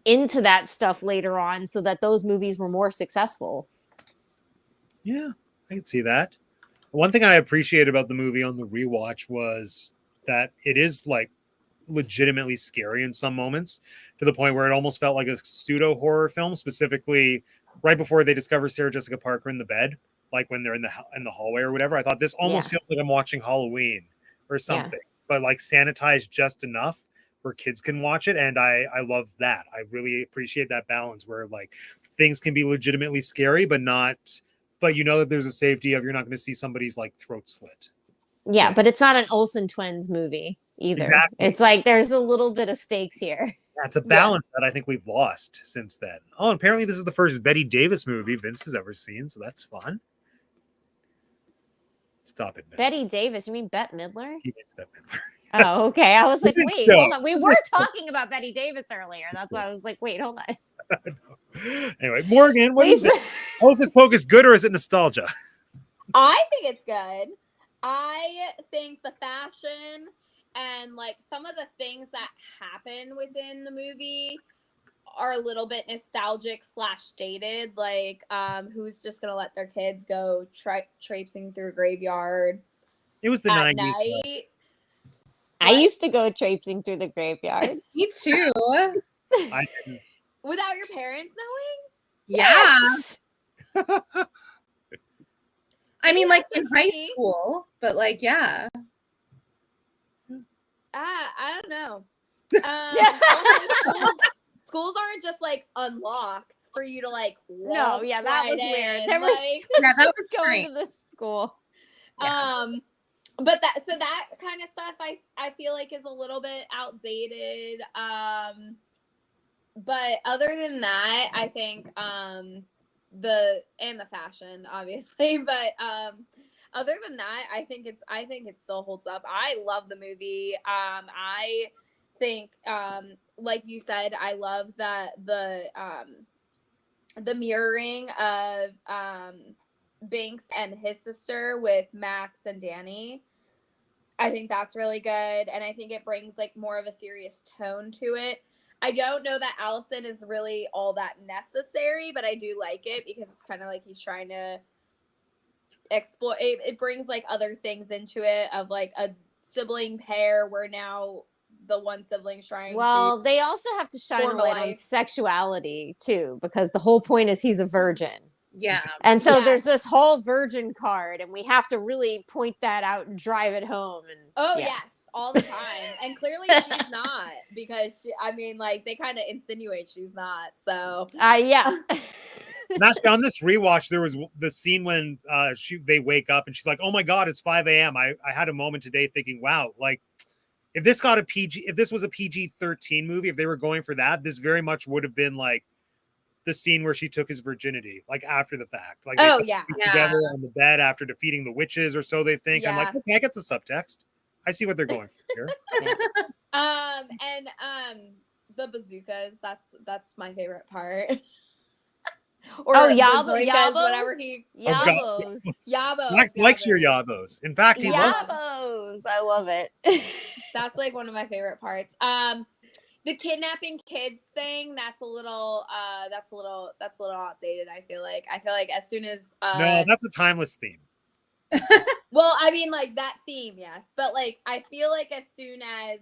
into that stuff later on so that those movies were more successful. Yeah, I can see that. One thing I appreciate about the movie on the rewatch was that it is like legitimately scary in some moments, to the point where it almost felt like a pseudo horror film, specifically right before they discover Sarah Jessica Parker in the bed, like when they're in the hallway or whatever. I thought this almost feels like I'm watching Halloween or something, but like sanitized just enough where kids can watch it. And I love that. I really appreciate that balance where like things can be legitimately scary, but you know that there's a safety of you're not going to see somebody's like throat slit. Yeah, but it's not an Olsen twins movie either. Exactly. It's like there's a little bit of stakes here. That's a balance that I think we've lost since then. Oh, apparently this is the first Bette Davis movie Vince has ever seen, so that's fun. Stop it, Vince. Bette Davis? You mean Bette Midler? He means Bette Midler. Oh, okay. I was like, wait, so. Hold on. We were talking about Bette Davis earlier. That's why I was like, wait, hold on. Anyway, Morgan, what do you think? Hocus Pocus good, or is it nostalgia? I think it's good. I think the fashion and like some of the things that happen within the movie are a little bit nostalgic / dated. Like, who's just gonna let their kids go traipsing through a graveyard? It was the at 90s. Night? I used to go traipsing through the graveyard. Me too. I didn't. Without your parents knowing? Yes. I mean, like in high school, but like, yeah. I don't know. Yeah. Schools aren't just like unlocked for you to like walk. No, yeah, that was weird. There was that was going great. to this school. Yeah. But that kind of stuff I feel like is a little bit outdated. But other than that, I think the fashion obviously, but other than that, I think it still holds up. I love the movie. I think like you said, I love that the the mirroring of Binks and his sister with Max and Danny. I think that's really good, and I think it brings like more of a serious tone to it. I don't know that Allison is really all that necessary, but I do like it because it's kind of like he's trying to explore. It brings like other things into it of like a sibling pair where now the one sibling's trying Well, to they also have to shine a form a light on life. sexuality too, because the whole point is he's a virgin. Yeah. And so Yeah. there's this whole virgin card, and we have to really point that out and drive it home. And Oh yeah. yes, all the time. And clearly she's not, because I mean, like they kind of insinuate she's not. So Yeah. Actually, on this rewatch, there was the scene when they wake up and she's like, "Oh my god, it's 5 a.m." I had a moment today thinking, "Wow, like if this was a PG-13 movie, if they were going for that, this very much would have been like the scene where she took his virginity, like after the fact, like oh they yeah, together on the bed after defeating the witches, or so they think." I'm like, Yeah. okay, I get the subtext. I see what they're going for here. and the bazookas. That's my favorite part. Or bazookas, whatever he Yabos. Yabos. Max likes your yabos. In fact, he loves them. Yabos. I love it. That's like one of my favorite parts. The kidnapping kids thing, that's a little outdated. I feel like as soon as No, that's a timeless theme. well, I mean, like that theme, yes, but like I feel like as soon as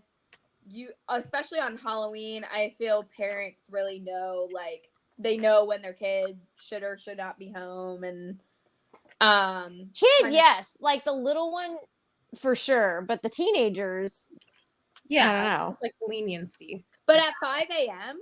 you, especially on Halloween, I feel parents really know, like they know when their kid should or should not be home, and Kid, yes, like the little one for sure, but the teenagers, Yeah. I don't know. It's like leniency. But at 5 a.m.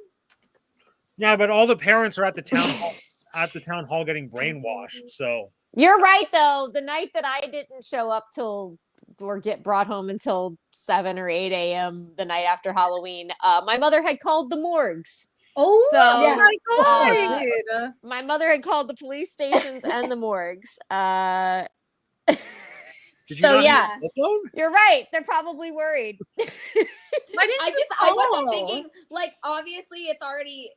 Yeah, but all the parents are at the town hall getting brainwashed. So You're right, though. The night that I didn't show up till or get brought home until 7 or 8 a.m. the night after Halloween, my mother had called the morgues. Oh So, my god. My mother had called the police stations and the morgues. did you So not yeah, have a cell phone? you're right. They're probably worried. Why didn't you I wasn't call? thinking, like, obviously it's already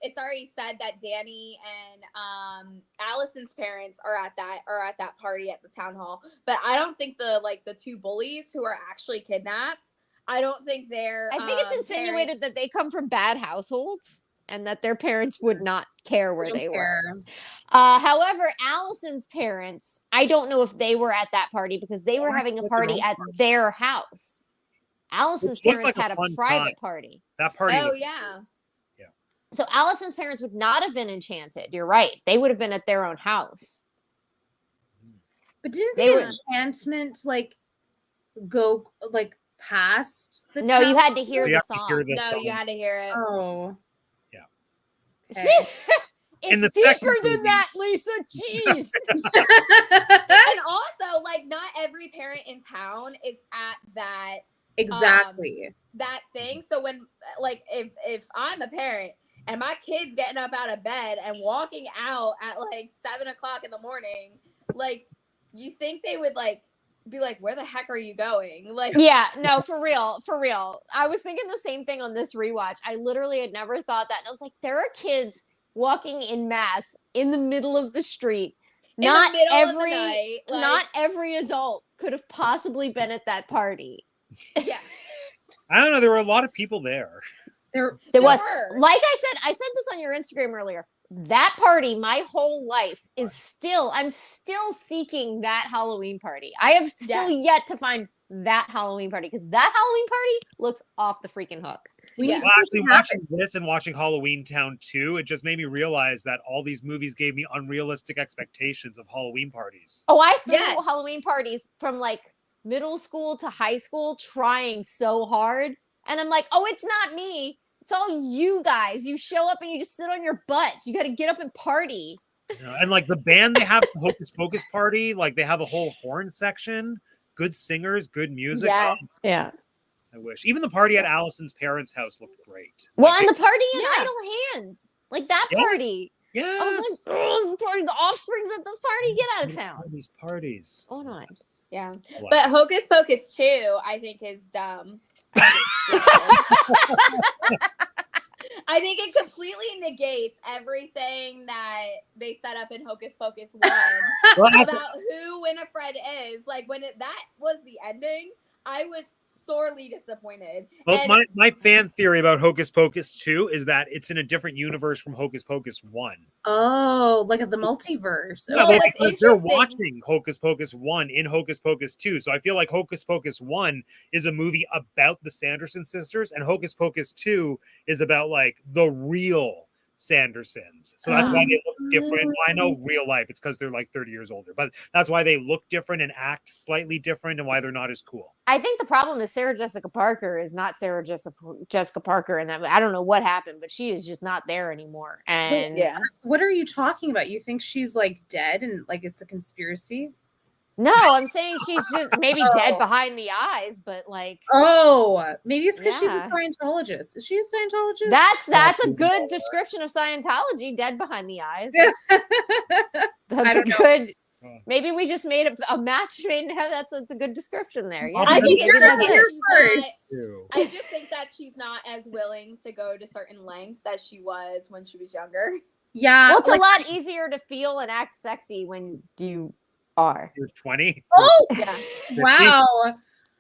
said that Danny and Allison's parents are at that party at the town hall, but I don't think the two bullies who are actually kidnapped, I don't think they're I think it's insinuated that they come from bad households and that their parents would not care where they were. However, Allison's parents, I don't know if they were at that party because they were having a party at their house. Allison's Which looked parents like had a a fun private time. party. That party. Oh was- yeah. So Allison's parents would not have been enchanted. You're right. They would have been at their own house. But didn't They the were- enchantment like go like past the No, you town? had to hear You the have to song. hear the No, song. you had to hear it. Oh. Okay. In the It's deeper second than movie. that, Lisa. Jeez. And also, like, not every parent in town is at that Exactly. that thing. So when, like, if I'm a parent and my kid's getting up out of bed and walking out at like 7 o'clock in the morning, like, you think they would like be like, where the heck are you going? Like, Yeah, no, for real, for real. I was thinking the same thing on this rewatch. I literally had never thought that. And I was like, there are kids walking in mass in the middle of the street. in Not the middle of the every night, like, not every adult could have possibly been at that party. yeah. I don't know. There were a lot of people there. There There was, were. like I said this on your Instagram earlier. That party, my whole life I'm still seeking that Halloween party. I have still yet to find that Halloween party because that Halloween party looks off the freaking hook. we Yeah. need Well, to actually, make it happen. watching this and watching Halloweentown 2, it just made me realize that all these movies gave me unrealistic expectations of Halloween parties. Oh, I threw Yes. Halloween parties from like middle school to high school trying so hard. And I'm like, oh, it's not me. It's all you guys. You show up and you just sit on your butts. You got to get up and party. You know, and like the band they have, the Hocus Pocus party, like they have a whole horn section, good singers, good music. Yes. Oh, Yeah. I wish. Even the party at Allison's parents' house looked great. Well, Like, and the party in Yeah. Idle Hands. Like that Yes. party. I yes. was like, oh, this party, the offsprings at this party, get out of town. These parties. Oh, nice. Yeah. Wow. But Hocus Pocus 2, I think, is dumb. I think it completely negates negates everything that they set up in Hocus Pocus 1 Well, about who Winifred is. Like when that was the ending, I was sorely disappointed. well, And my fan theory about Hocus Pocus 2 is that it's in a different universe from Hocus Pocus 1. Oh, like the multiverse. Yeah, Well, well, what's because they're interesting- watching Hocus Pocus 1 in Hocus Pocus 2. So I feel like Hocus Pocus 1 is a movie about the Sanderson sisters, and Hocus Pocus 2 is about like the real Sandersons. So that's why they look different. I know real life, it's because they're like 30 years older, but that's why they look different and act slightly different and why they're not as cool. I think the problem is Sarah Jessica Parker is not Jessica Parker, and I don't know what happened, but she is just not there anymore. And yeah. What are you talking about? You think she's like dead and like it's a conspiracy? no, I'm saying she's just maybe dead Oh. behind the eyes, but like Oh, maybe it's because Yeah. she's a Scientologist. Is she a Scientologist? that's a Absolutely. good description of Scientology, dead behind the eyes. I That's a don't know. good. Oh. Maybe we just made a match made in heaven. That's a good description there. Yeah, I think maybe it's that's that it. she's first. not- I just think that she's not as willing to go to certain lengths as she was when she was younger. Yeah. Well, it's like- a lot easier to feel and act sexy when you are. You're 20. Oh, Yeah. wow.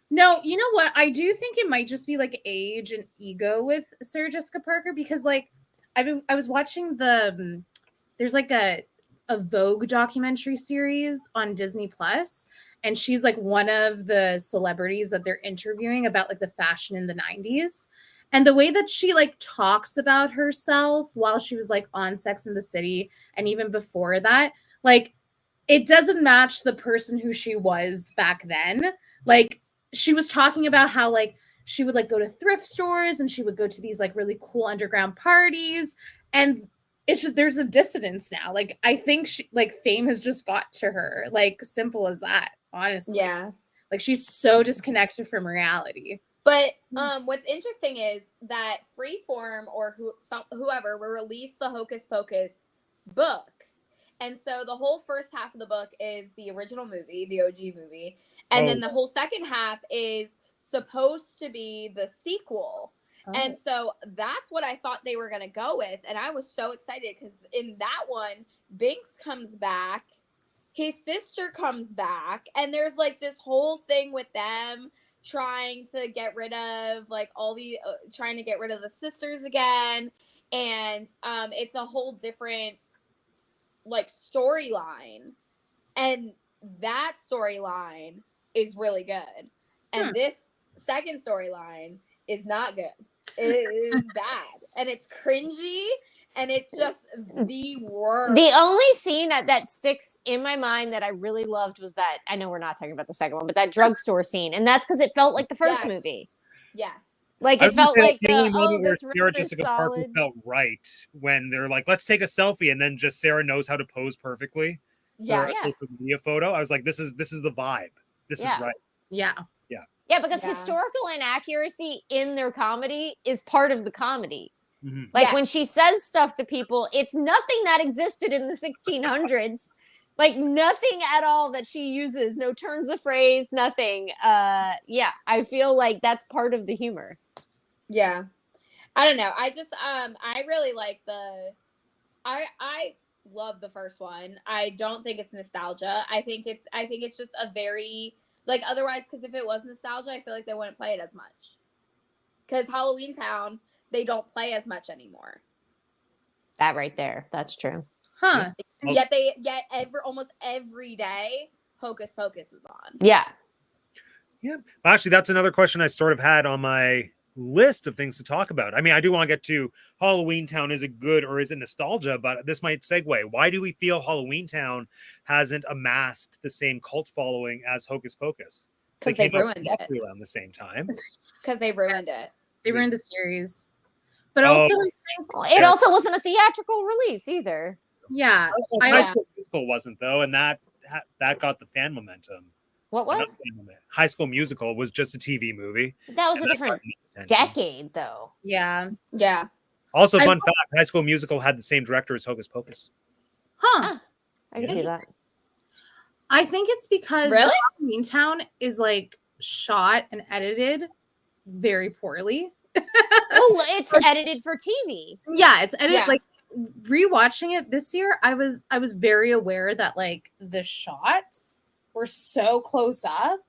No, you know what? I do think it might just be like age and ego with Sarah Jessica Parker because like I was watching there's like a Vogue documentary series on Disney Plus, and she's like one of the celebrities that they're interviewing about like the fashion in the 90s. And the way that she like talks about herself while she was like on Sex and the City and even before that, like it doesn't match the person who she was back then. Like she was talking about how like she would like go to thrift stores and she would go to these like really cool underground parties, and it's just, there's a dissonance now. Like I think she like fame has just got to her. Like simple as that, honestly. Yeah. Like she's so disconnected from reality. But what's interesting is that Freeform or whoever will release the Hocus Pocus book. And so the whole first half of the book is the original movie, the OG movie. And then the whole second half is supposed to be the sequel. And so that's what I thought they were going to go with. And I was so excited because in that one, Binks comes back, his sister comes back, and there's like this whole thing with them trying to get rid of like all the trying to get rid of the sisters again. And it's a whole different like storyline. And that storyline is really good. And this second storyline is not good. It is bad. And it's cringy. And it's just the worst. The only scene that sticks in my mind that I really loved was that, I know we're not talking about the second one, but that drugstore scene. And that's because it felt like the first Yes. movie. Yes. Like I it was gonna felt say like that's the only moment where this Sarah room is Jessica Parker solid. felt right when they're like, let's take a selfie, and then just Sarah knows how to pose perfectly for Yeah. a social media photo. I was like, this is the vibe. This Yeah. is right. Yeah. Yeah, because Yeah. historical inaccuracy in their comedy is part of the comedy. Mhm. Like Yeah. when she says stuff to people, it's nothing that existed in the 1600s. Like nothing at all that she uses, no turns of phrase, nothing. Yeah, I feel like that's part of the humor. Yeah. I don't know. I just I really like I love the first one. I don't think it's nostalgia. I think it's just a very like otherwise because if it was nostalgia, I feel like they wouldn't play it as much. Because Halloweentown, they don't play as much anymore. That right there. That's true. Huh. Yet almost every day Hocus Pocus is on. Yeah. Yeah. Actually, that's another question I sort of had on my list of things to talk about. I mean, I do want to get to Halloweentown. Is it good or is it nostalgia? But this might segue. Why do we feel Halloweentown hasn't amassed the same cult following as Hocus Pocus? Because they came out ruined roughly it. around the same time. Because they ruined it. They ruined the series. But Oh. also, Well, it also wasn't a theatrical release either. yeah. High School Musical wasn't though, and that got the fan momentum. What Not was? fan momentum. High School Musical was just a TV movie. That was and a that different got attention. decade, though. Yeah. Yeah. Also, I fun fact: High School Musical had the same director as Hocus Pocus. Huh. I can see that. I think it's because Really? Halloweentown is like shot and edited very poorly. Well, it's edited for TV. Yeah, it's edited Yeah. like rewatching it this year, I was very aware that like the shots were so close up,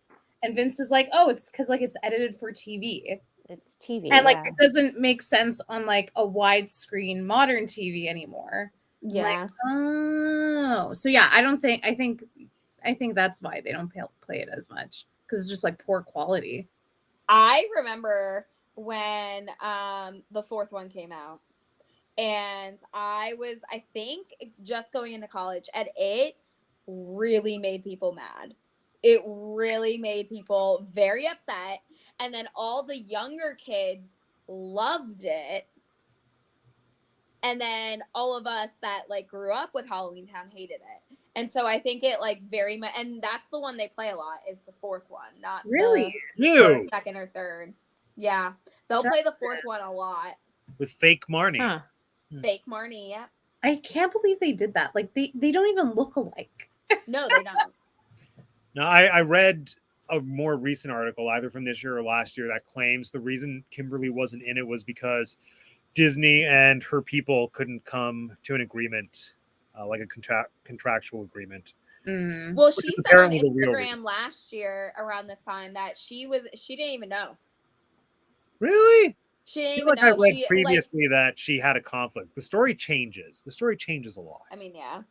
and Vince was like, "Oh, it's because like it's edited for TV." It's TV. And like Yeah. it doesn't make sense on like a widescreen modern TV anymore. I'm Yeah. like, oh, so yeah, I think that's why they don't play it as much, because it's just like poor quality. I remember when the fourth one came out, and I think just going into college, and it really made people mad. It really made people very upset, and then all the younger kids loved it, and then all of us that like grew up with Halloweentown hated it. And so I think it like very much, and that's the one they play a lot, is the fourth one, not Really? the Ew. second or third. Yeah, they'll play the fourth one a lot. With fake Marnie. Huh. Fake Marnie, yeah. I can't believe they did that. Like they don't even look alike. No, they don't. Now, I read a more recent article, either from this year or last year, that claims the reason Kimberly wasn't in it was because Disney and her people couldn't come to an agreement, like a contractual agreement. Mm. Well, Which she is said on apparently the real Instagram reason. last year around this time that she didn't even know. Really? She I didn't feel even like I know. read She previously that she had a conflict. The story changes. The story changes a lot. I mean, yeah.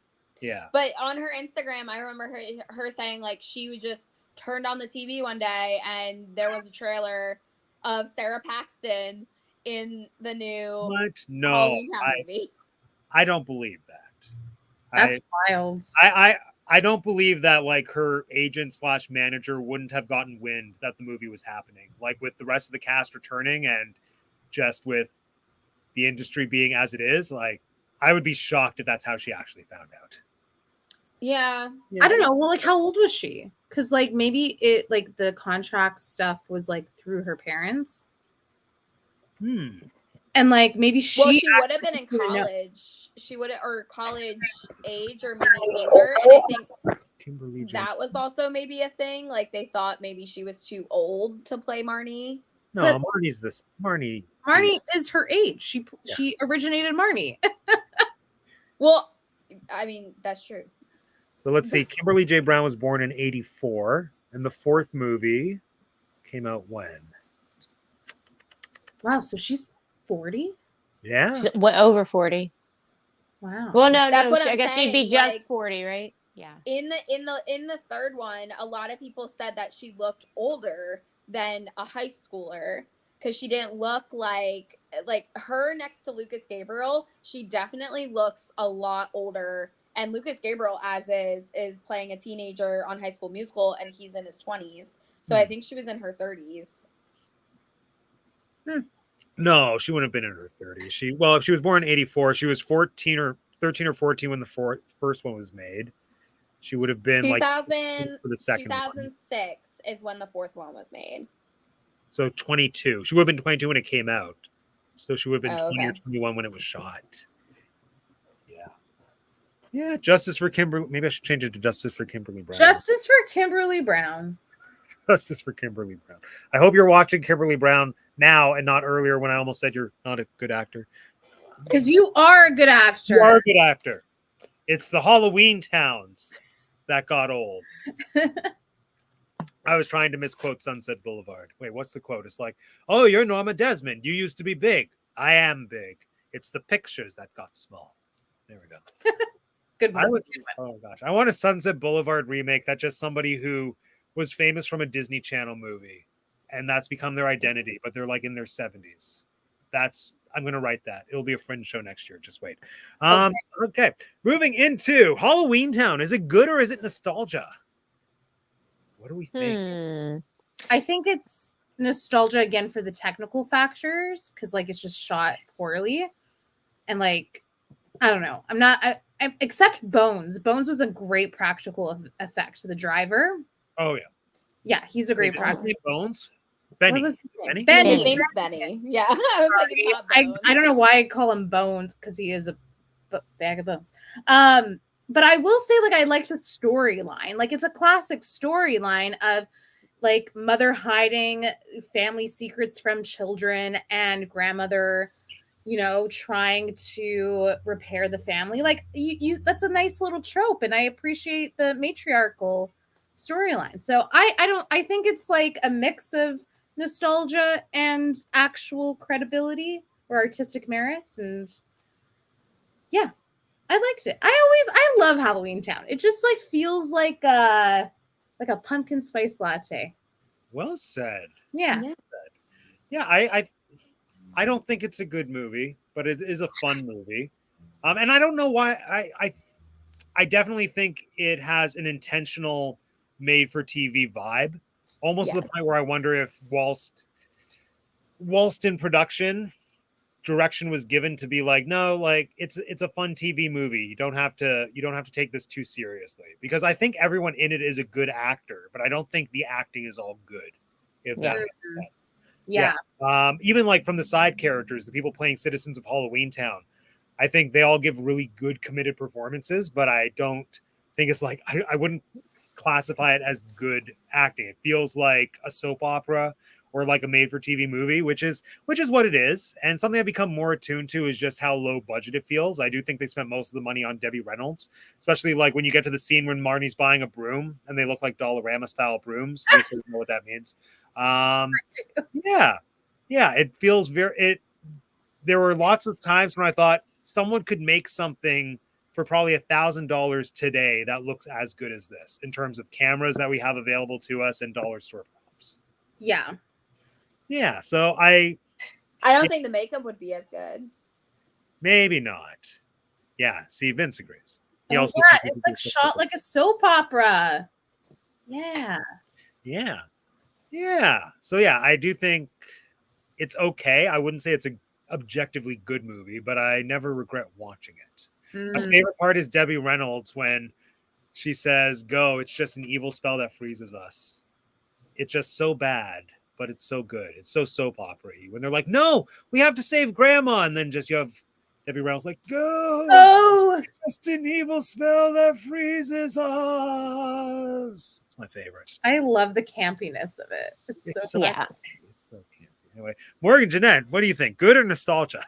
Yeah. But on her Instagram, I remember her saying like she was just turned on the TV one day and there was a trailer of Sarah Paxton in the new What? No, Halloweentown movie. I don't believe that. That's wild. I don't believe that like her agent / manager wouldn't have gotten wind that the movie was happening. Like with the rest of the cast returning and just with the industry being as it is, like I would be shocked if that's how she actually found out. Yeah. I don't know. Well, like how old was she? Because like maybe it like the contract stuff was like through her parents. And like maybe she would have been in didn't know. college. She would have, or college age, or maybe older. And I think Kimberly J. that was also maybe a thing. Like they thought maybe she was too old to play Marnie. No, But- Marnie's this. Marnie is her age. She originated Marnie. Well, I mean, that's true. So let's see. Kimberly J. Brown was born in '84, and the fourth movie came out when? Wow, so she's 40? Yeah. What, over 40? Wow. Well, no, That's what I I'm guess she'd be saying, just like- 40, right? Yeah. In the third one, a lot of people said that she looked older than a high schooler because she didn't look like her next to Lucas Gabriel. She definitely looks a lot older. And Lucas Gabriel, as is playing a teenager on High School Musical, and he's in his 20s. So I think she was in her 30s. No, she wouldn't have been in her 30s. If she was born in '84, she was 13 or 14 when the first one was made. She would have been like 16 for the second 2006 is when the fourth one was made. So 22. She would have been 22 when it came out. So she would have been 20 or okay. 21 when it was shot. Yeah. Yeah, Justice for Kimberly. Maybe I should change it to Justice for Kimberly Brown. Justice for Kimberly Brown. Justice for Kimberly Brown. I hope you're watching Kimberly Brown now and not earlier when I almost said you're not a good actor. Because you are a good actor. You are a good actor. It's the Halloween-towns that got old. I was trying to misquote Sunset Boulevard. Wait, what's the quote? It's like, oh, you're Norma Desmond. You used to be big. I am big. It's the pictures that got small. There we go. Good one. Oh, gosh. I want a Sunset Boulevard remake that's just somebody who was famous from a Disney Channel movie, and that's become their identity, but they're like in their 70s. I'm going to write that. It'll be a Fringe show next year. Just wait. Okay. Moving into Halloweentown. Is it good or is it nostalgia? What do we think? I think it's nostalgia again for the technical factors, because like it's just shot poorly, and like I don't know. Except Bones. Bones was a great practical effect. The driver. Oh yeah. Yeah, he's a great Wait, is his practical. name Bones? Benny. What was his name? Benny? Benny. His name's Benny. Yeah. I was like, it's not Bones. I don't know why I call him Bones, because he is a bag of bones. But I will say, like, I like the storyline. Like, it's a classic storyline of like mother hiding family secrets from children and grandmother trying to repair the family. Like you that's a nice little trope, and I appreciate the matriarchal storyline. So I think it's like a mix of nostalgia and actual credibility or artistic merits, and yeah, I liked it. I love Halloweentown. It just like feels like a pumpkin spice latte. Well said. Yeah. Yeah, I don't think it's a good movie, but it is a fun movie. And I don't know why I definitely think it has an intentional made for TV vibe, almost to the point where I wonder if whilst in production, direction was given to be like, no, like it's a fun TV movie. You don't have to take this too seriously, because I think everyone in it is a good actor, but I don't think the acting is all good. If that makes sense. Yeah. Even like from the side characters, the people playing citizens of Halloweentown, I think they all give really good committed performances, but I don't think it's like I wouldn't classify it as good acting. It feels like a soap opera or like a made-for-TV movie, which is what it is. And something I've become more attuned to is just how low budget it feels. I do think they spent most of the money on Debbie Reynolds, especially like when you get to the scene when Marnie's buying a broom and they look like Dollarama style brooms. You sort of know what that means. Yeah, it feels there were lots of times when I thought someone could make something for probably $1,000 today that looks as good as this in terms of cameras that we have available to us and dollar store props. Yeah. So I don't think the makeup would be as good. Maybe not. Yeah. See, Vince agrees. It's like shot like a soap opera. Yeah. So yeah, I do think it's okay. I wouldn't say it's an objectively good movie, but I never regret watching it. My favorite part is Debbie Reynolds when she says, "Go, it's just an evil spell that freezes us." It's just so bad, but it's so good. It's so soap opera-y. When they're like, "No, we have to save Grandma," and then just you have Debbie Reynolds like, "Go, it's just an evil spell that freezes us." It's my favorite. I love the campiness of it. It's so yeah. So campy. Anyway, Morgan, Jeanette, what do you think? Good or nostalgia?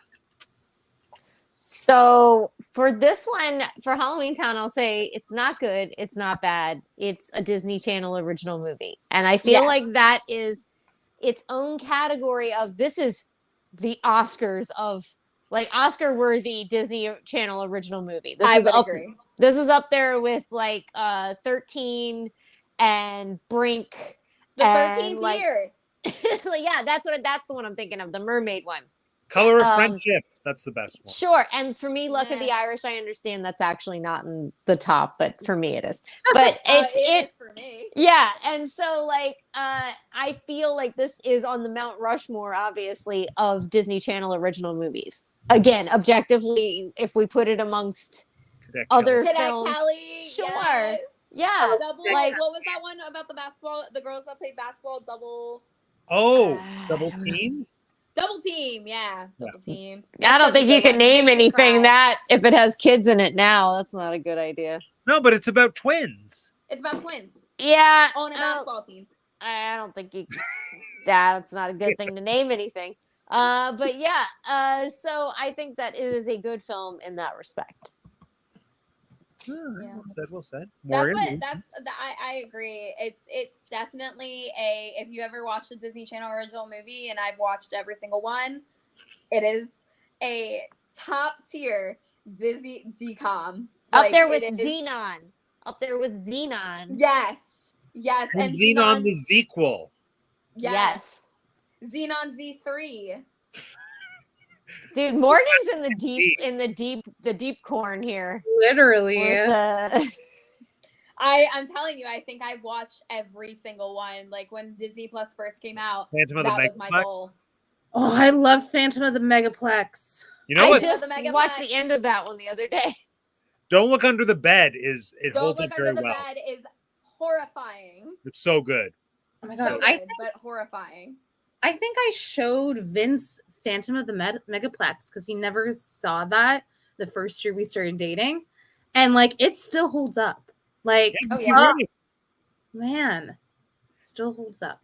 So for this one, for Halloweentown, I'll say it's not good. It's not bad. It's a Disney Channel original movie. And I feel like that is its own category of this is the Oscars of like Oscar worthy Disney Channel original movie. I would agree. This is up there with like 13 and Brink. The 13th year. Yeah, that's the one I'm thinking of, the mermaid one. Color of Friendship. That's the best one. Sure. And for me, Luck of the Irish, I understand that's actually not in the top, but for me it is. But it is for me. Yeah. And so like I feel like this is on the Mount Rushmore, obviously, of Disney Channel original movies. Again, objectively, if we put it amongst other films. Kelly, sure. Yes. Yeah. Like what was that one about the basketball? The girls that played basketball, double team? Double team, yeah. Double team. I don't think you can name anything that if it has kids in it now. That's not a good idea. No, but it's about twins. It's about twins. Yeah. On a basketball team. I don't think you can. That's not a good thing to name anything. But yeah. So I think that it is a good film in that respect. Well said. I agree. It's definitely if you ever watched a Disney Channel original movie, and I've watched every single one, it is a top tier Disney DCOM. Up there with Xenon. Up there with Xenon. Yes. And Xenon the sequel. Yes. Xenon Z3. Dude, Morgan's in the deep corn here. Literally. I'm telling you, I think I've watched every single one. Like when Disney Plus first came out, that was my goal. Oh, I love Phantom of the Megaplex. You know what? I just watched the end of that one the other day. Don't Look Under the Bed holds it very well. Don't Look Under the Bed is horrifying. It's so good. Oh my god, but horrifying. I think I showed Vince Phantom of the Megaplex because he never saw that the first year we started dating, and like it still holds up. Like, man, still holds up.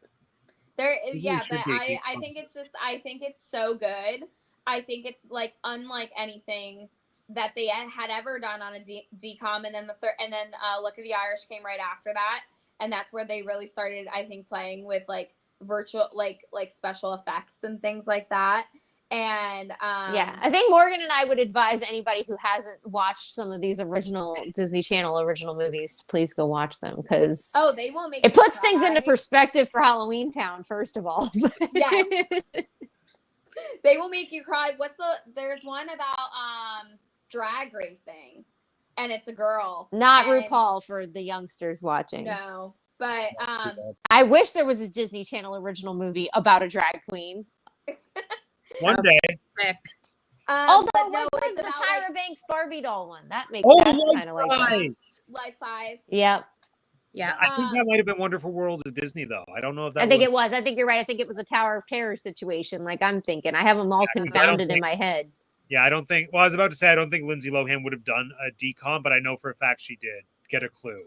But I think it's so good. I think it's like unlike anything that they had ever done on a DCOM, and then Look of the Irish came right after that, and that's where they really started, I think, playing with like virtual like special effects and things like that. And yeah, I think Morgan and I would advise anybody who hasn't watched some of these original Disney Channel original movies to please go watch them, because they will make it you puts things cry. into perspective for Halloweentown, first of all. Yes. They will make you cry. There's one about drag racing, and it's a girl. Not and, RuPaul for the youngsters watching. No, but I wish there was a Disney Channel original movie about a drag queen. One day. Sick. Although, but what was it's the about, Tyra Banks Barbie doll one? That makes Oh, that's life kind of like that. size. life size. Yep. Yeah. I think that might have been Wonderful World of Disney, though. I don't know if that. I think it was. I think you're right. I think it was a Tower of Terror situation. Like I'm thinking, I have them all Yeah, 'cause I don't confounded in think- my head. Yeah, I don't think. Well, I was about to say I don't think Lindsay Lohan would have done a decom, but I know for a fact she did. Get a Clue.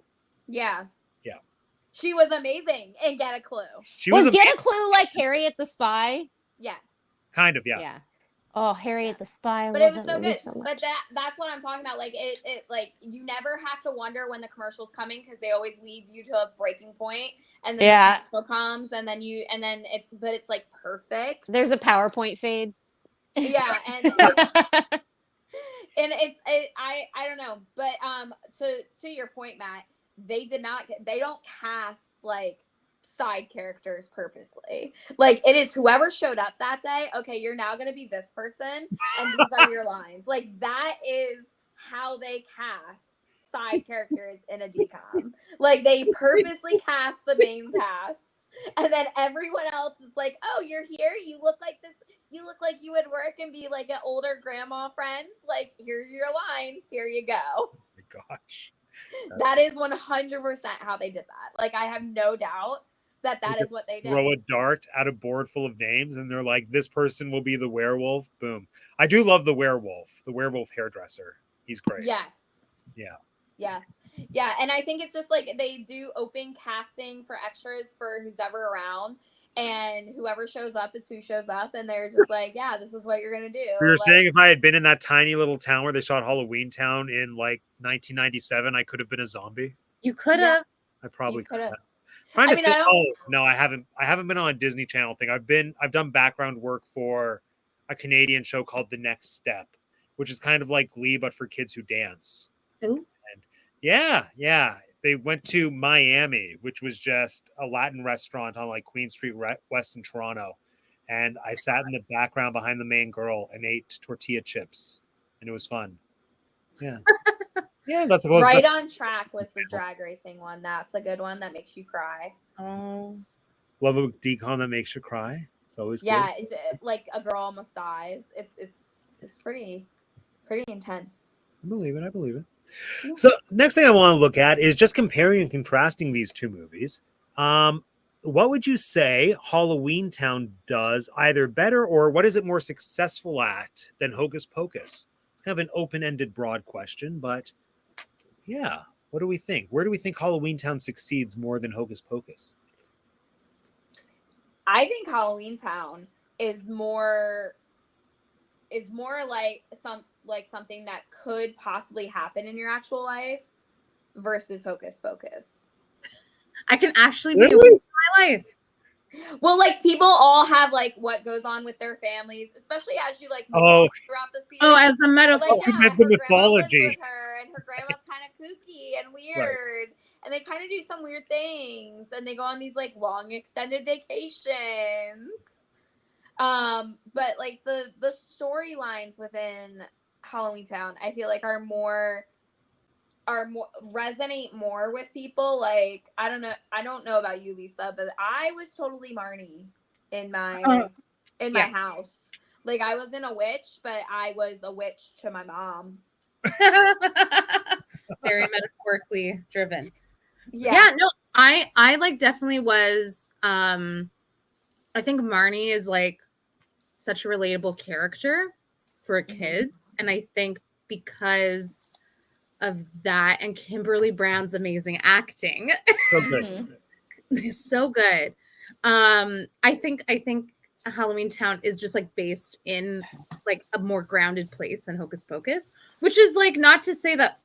Yeah. Yeah. She was amazing in Get a Clue. She Was was Get a Clue like Harriet the Spy? Yes. kind of, yeah. Oh, Harriet the Spy. I But love it was that so movie good. so much. But that's what I'm talking about. Like it like you never have to wonder when the commercial's coming, because they always lead you to a breaking point, and then Yeah. the commercial comes, and then it's like perfect. There's a PowerPoint fade. Yeah, and I don't know, but to your point, Matt, they don't cast like side characters purposely. Like it is whoever showed up that day. Okay, you're now going to be this person, and these are your lines. Like that is how they cast side characters in a DCOM. Like they purposely cast the main cast, and then everyone else is like, oh, you're here, you look like this, you look like you would work and be like an older grandma friends, like here are your lines, here you go. Oh my gosh. That is 100% how they did that. Like I have no doubt that They is just what they did. throw a dart at a board full of names, and they're like, this person will be the werewolf. Boom. I do love the werewolf hairdresser. He's great. Yes. Yeah. Yes. Yeah. And I think it's just like they do open casting for extras for who's ever around, and whoever shows up is who shows up, and they're just like, yeah, this is what you're going to do. We were like, saying if I had been in that tiny little town where they shot Halloweentown in like 1997, I could have been a zombie. You could have. I probably You could have. could've. Trying I to mean, think, I don't- no, I haven't been on a Disney Channel thing. I've done background work for a Canadian show called The Next Step, which is kind of like Glee but for kids who dance. Ooh. And yeah, they went to Miami, which was just a Latin restaurant on like Queen Street West in Toronto, and I sat in the background behind the main girl and ate tortilla chips, and it was fun. Yeah. Yeah, that's a close. Right on Track was the drag racing one. That's a good one that makes you cry. Oh. Love a decon that makes you cry. It's always Yeah, good. it's like a girl almost dies. It's pretty intense. I believe it. So next thing I want to look at is just comparing and contrasting these two movies. What would you say Halloweentown does either better, or what is it more successful at than Hocus Pocus? It's kind of an open-ended, broad question, but yeah, what do we think? Where do we think Halloweentown succeeds more than Hocus Pocus? I think Halloweentown is more like something that could possibly happen in your actual life versus Hocus Pocus. I can actually be Really? aware of my life. Well, like people all have like what goes on with their families, especially as you like move Oh. on throughout the series. Oh, as the metaphor. Like, I meant the her grandma lives mythology. with her, and her grandma's kind of kooky and weird, and they kind of do some weird things, and they go on these like long extended vacations. But like the storylines within Halloweentown, I feel like are more resonate more with people. Like I don't know about you, Lisa, but I was totally Marnie in my my house. Like I wasn't a witch, but I was a witch to my mom. Very metaphorically driven. Yeah. No, I like definitely was I think Marnie is like such a relatable character for kids, and I think because of that and Kimberly Brown's amazing acting So good. so good. I think Halloweentown is just like based in like a more grounded place than Hocus Pocus, which is like not to say that.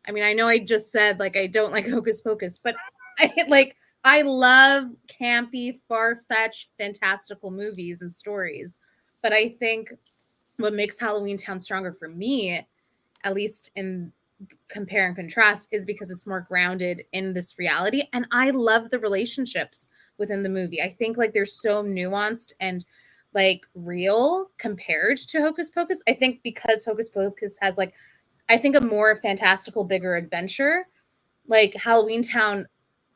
I mean, I know I just said like I don't like Hocus Pocus, but I love campy, far-fetched, fantastical movies and stories. But I think what makes Halloweentown stronger for me, at least in compare and contrast, is because it's more grounded in this reality. And I love the relationships within the movie. I think like they're so nuanced and like real compared to Hocus Pocus. I think because Hocus Pocus has like, I think a more fantastical, bigger adventure, like Halloweentown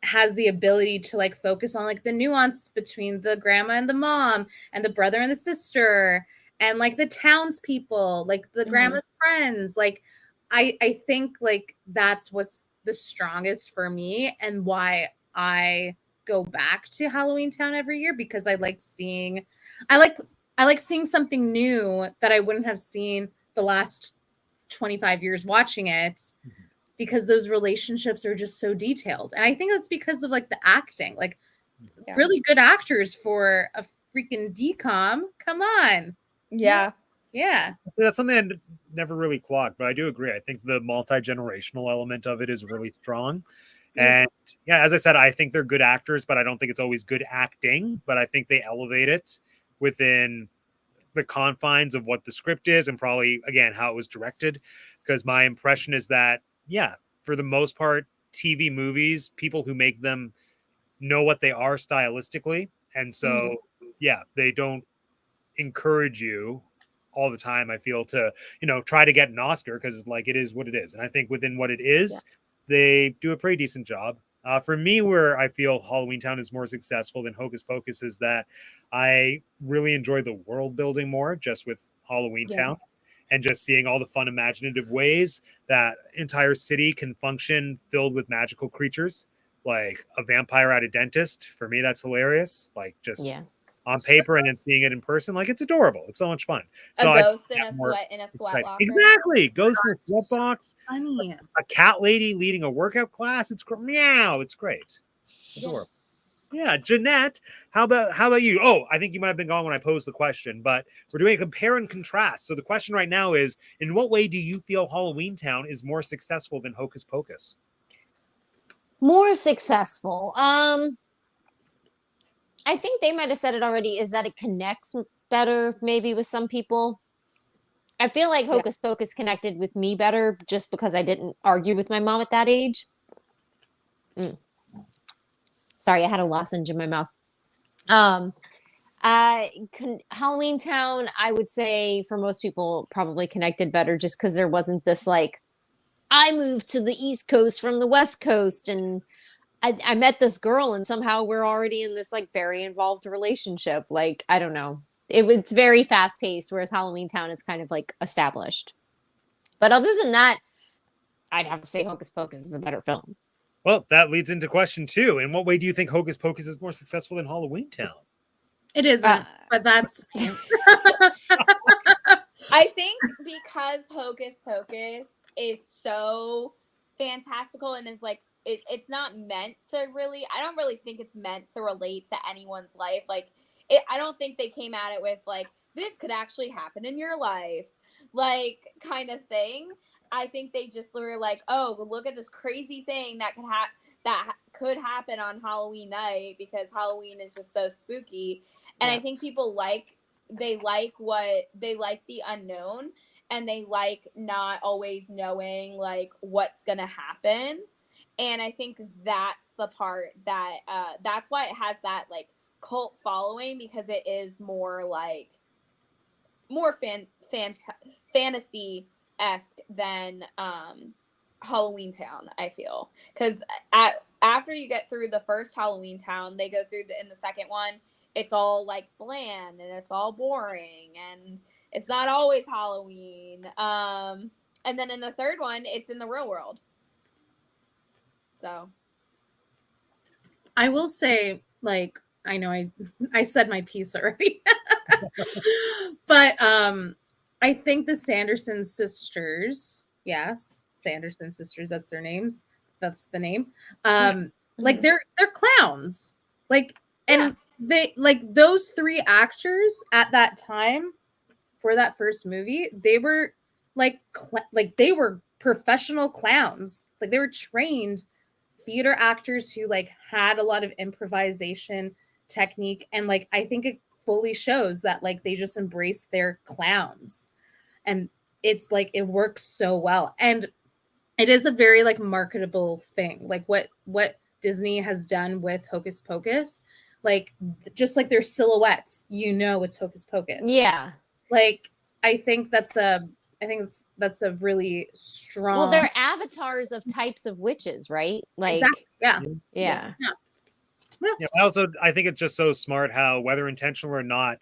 has the ability to like focus on like the nuance between the grandma and the mom and the brother and the sister and like the townspeople, like the grandma's friends. Like I think like that's what's the strongest for me and why I go back to Halloweentown every year, because I like seeing something new that I wouldn't have seen the last 25 years watching it, because those relationships are just so detailed. And I think that's because of like the acting, like really good actors for a freaking DCOM. Come on. Yeah. Yeah. That's something I never really clocked, but I do agree. I think the multi-generational element of it is really strong. And yeah, as I said, I think they're good actors, but I don't think it's always good acting. But I think they elevate it within the confines of what the script is and probably, again, how it was directed. Because my impression is that, yeah, for the most part, TV movies, people who make them know what they are stylistically. And so, yeah, they don't encourage you all the time, I feel, to, try to get an Oscar, because like it is what it is. And I think within what it is, they do a pretty decent job. For me, where I feel Halloweentown is more successful than Hocus Pocus is that I really enjoy the world building more just with Halloweentown and just seeing all the fun imaginative ways that entire city can function filled with magical creatures, like a vampire at a dentist. For me, that's hilarious. Like just on paper and then seeing it in person, like it's adorable. It's so much fun. So a ghost in a sweat locker. Exactly. Ghost in a sweat box. Funny. A cat lady leading a workout class. It's meow. It's great. It's adorable. Yeah, Jeanette, how about you? Oh, I think you might have been gone when I posed the question, but we're doing a compare and contrast. So the question right now is, in what way do you feel Halloweentown is more successful than Hocus Pocus? More successful. I think they might have said it already, is that it connects better maybe with some people. I feel like Hocus Pocus connected with me better just because I didn't argue with my mom at that age. Sorry, I had a lozenge in my mouth. Halloweentown, I would say for most people probably connected better just because there wasn't this like, I moved to the East Coast from the West Coast and I met this girl and somehow we're already in this like very involved relationship. Like, I don't know. It's very fast paced, whereas Halloweentown is kind of like established. But other than that, I'd have to say Hocus Pocus is a better film. Well, that leads into question 2. In what way do you think Hocus Pocus is more successful than Halloweentown? It isn't, but that's... I think because Hocus Pocus is so fantastical and is like, it's not meant to really, I don't really think it's meant to relate to anyone's life. Like, I don't think they came at it with like, this could actually happen in your life, like kind of thing. I think they just were like, oh, well, look at this crazy thing that could happen on Halloween night because Halloween is just so spooky. And I think people like the unknown and they like not always knowing like what's going to happen. And I think that's the part that that's why it has that like cult following, because it is more like more fantasy-esque than Halloweentown, I feel. Because after you get through the first Halloweentown, they go through in the second one, it's all like bland and it's all boring and it's not always Halloween. And then in the third one, it's in the real world. So I will say, like, I know I said my piece already. But I think the Sanderson sisters, Sanderson sisters, that's their names. That's the name. Like they're clowns. Like, and they like those 3 actors at that time for that first movie, they were like they were professional clowns. Like they were trained theater actors who like had a lot of improvisation technique, and like I think it fully shows that like they just embrace their clowns, and it's like it works so well, and it is a very like marketable thing, like what Disney has done with Hocus Pocus, like just like their silhouettes, it's Hocus Pocus. Yeah. Like I think that's a really strong. Well, they're avatars of types of witches, right? Like, exactly. Yeah. Yeah. Yeah, I think it's just so smart how, whether intentional or not,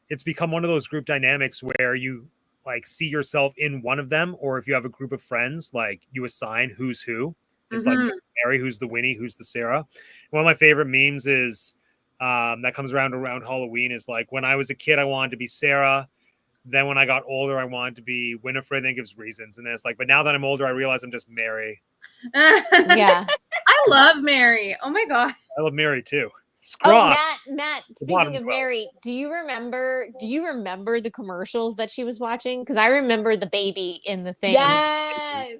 it's become one of those group dynamics where you like see yourself in one of them, or if you have a group of friends, like you assign who's who. It's like Mary, who's the Winnie, who's the Sarah. One of my favorite memes is that comes around Halloween is like, when I was a kid, I wanted to be Sarah. Then when I got older, I wanted to be Winifred, and it gives reasons. And then it's like, but now that I'm older, I realize I'm just Mary. Yeah. I love Mary. Oh my God. I love Mary too. Oh, Matt, speaking of row. Mary, do you remember the commercials that she was watching? Because I remember the baby in the thing. Yes.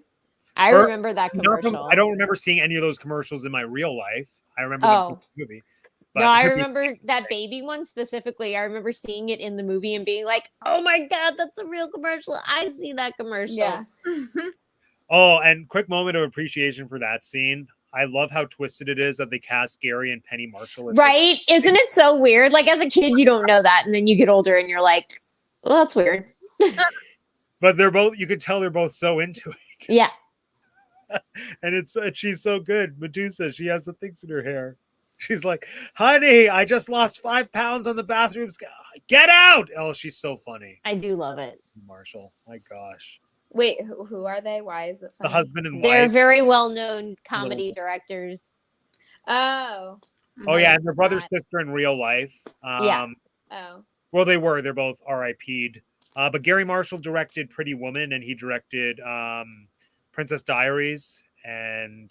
I remember that I commercial. don't remember seeing any of those commercials in my real life. I remember them from the movie. No, I remember that baby one specifically. I remember seeing it in the movie and being like, oh my God, that's a real commercial. I see that commercial. Yeah. Oh, and quick moment of appreciation for that scene. I love how twisted it is that they cast Gary and Penny Marshall. Right? Isn't it so weird? Like as a kid, you don't know that. And then you get older and you're like, well, that's weird. But you could tell they're both so into it. Yeah. And she's so good. Medusa, she has the things in her hair. She's like, honey, I just lost 5 pounds on the bathroom. Get out. Oh, she's so funny. I do love it. Marshall. My gosh. Wait, who are they? Why is it funny? The husband and They're wife. very well-known comedy directors. Oh. Oh, yeah. And their brother, sister in real life. Yeah. Oh. Well, they were. They're both RIP'd. But Gary Marshall directed Pretty Woman, and he directed Princess Diaries. And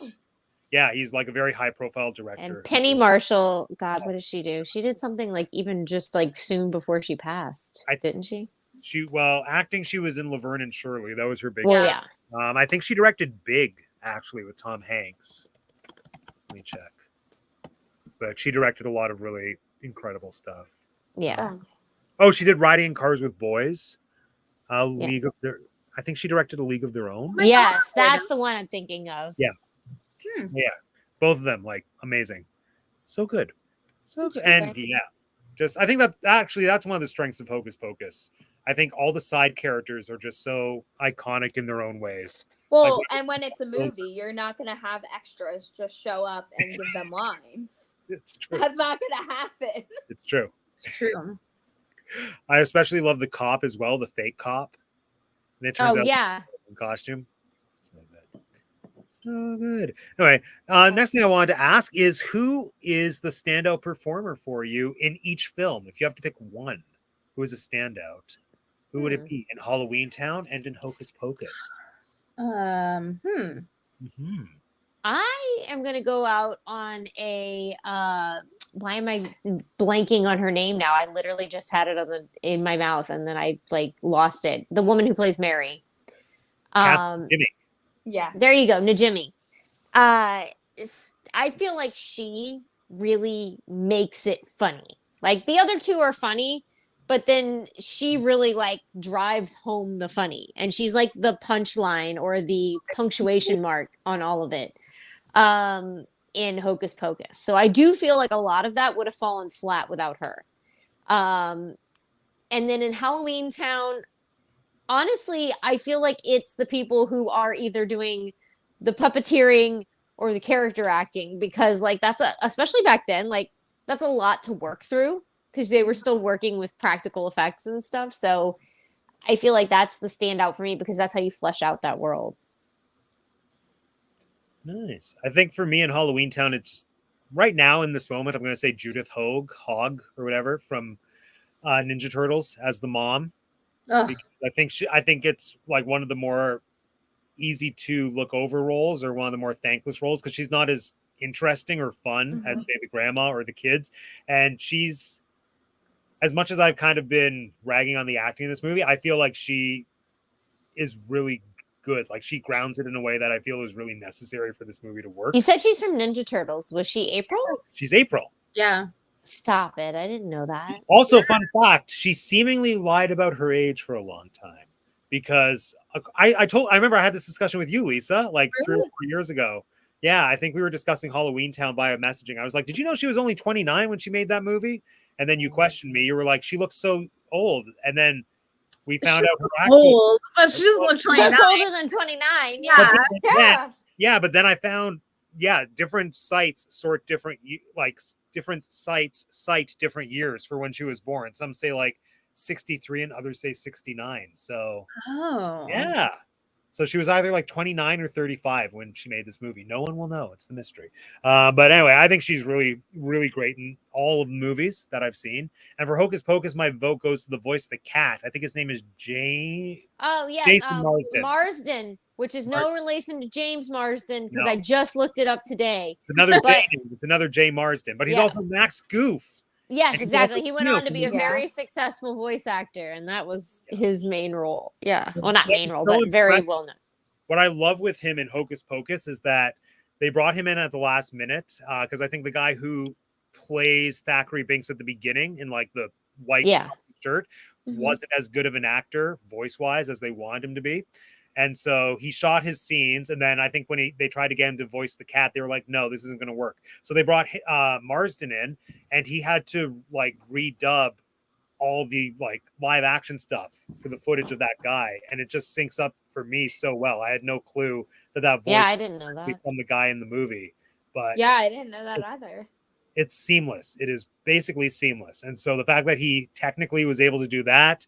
yeah, he's like a very high-profile director. And Penny Marshall, God, what did she do? She did something like even just like soon before she passed, didn't she? Acting, she was in Laverne and Shirley. That was her big. Well, yeah. I think she directed Big, actually, with Tom Hanks. Let me check. But she directed a lot of really incredible stuff. Yeah. Oh, she did Riding in Cars with Boys. I think she directed A League of Their Own. Yes, that's the one I'm thinking of. Yeah. Yeah. Both of them, like, amazing. So good. So good. And yeah, I think that's one of the strengths of Hocus Pocus. I think all the side characters are just so iconic in their own ways. Well, and when it's a movie, you're not going to have extras just show up and give them lines. It's true. That's not going to happen. It's true. It's true. I especially love the cop as well, the fake cop. And it turns out in costume. So good. Anyway, next thing I wanted to ask is, who is the standout performer for you in each film? If you have to pick one, who is a standout? Who would it be in Halloweentown and in Hocus Pocus? I am going to go out on a why am I blanking on her name now? I literally just had it in my mouth and then I like lost it. The woman who plays Mary. Jimmy. Yeah. There you go, Najimy. I feel like she really makes it funny. Like the other two are funny, but then she really like drives home the funny, and she's like the punchline or the punctuation mark on all of it in Hocus Pocus. So I do feel like a lot of that would have fallen flat without her. And then in Halloweentown, honestly, I feel like it's the people who are either doing the puppeteering or the character acting, because like especially back then, like that's a lot to work through because they were still working with practical effects and stuff. So I feel like that's the standout for me because that's how you flesh out that world. Nice. I think for me in Halloweentown, it's right now in this moment, I'm going to say Judith Hogg or whatever from Ninja Turtles as the mom. I think it's like one of the more easy to look over roles, or one of the more thankless roles, because she's not as interesting or fun as say the grandma or the kids. And she's, as much as I've kind of been ragging on the acting in this movie, I feel like she is really good. Like she grounds it in a way that I feel is really necessary for this movie to work. You said she's from Ninja Turtles. Was she April? She's April. Yeah. Stop it. I didn't know that. Also, fun fact, she seemingly lied about her age for a long time because I remember I had this discussion with you, Lisa, like 3 or 4 years ago. Yeah, I think we were discussing Halloweentown via messaging. I was like, did you know she was only 29 when she made that movie? And then you questioned me. You were like, she looks so old. And then we found out her actual Old, but she doesn't look She 29. looks older than 29. Yeah. But then- Yeah. yeah, but then I found, different sites sort different, like different sites cite different years for when she was born. Some say like 63 and others say 69. So Oh. yeah. So she was either like 29 or 35 when she made this movie. No one will know. It's the mystery. But anyway, I think she's really, really great in all of the movies that I've seen. And for Hocus Pocus, my vote goes to the voice of the cat. I think his name is Oh, yeah. Jason Marsden. Marsden, which is no relation to James Marsden because No. I just looked it up today. It's another But- J. It's another J. Marsden. But he's Yeah. also Max Goof. Yes, And exactly. he's He went also on to be a cute. very successful voice actor, and that was his main role. Yeah. Well, not main role, So but very impressive. well known. What I love with him in Hocus Pocus is that they brought him in at the last minute because I think the guy who plays Thackeray Binks at the beginning in like the white Yeah. shirt Mhm. wasn't as good of an actor voice wise as they wanted him to be. And so he shot his scenes. And then I think when they tried to get him to voice the cat, they were like, no, this isn't going to work. So they brought Marsden in and he had to like redub all the like live action stuff for the footage of that guy. And it just syncs up for me so well. I had no clue that voice Yeah, I didn't know was that. from the guy in the movie. But Yeah, I didn't know that It's- either. it's seamless. It is basically seamless. And so the fact that he technically was able to do that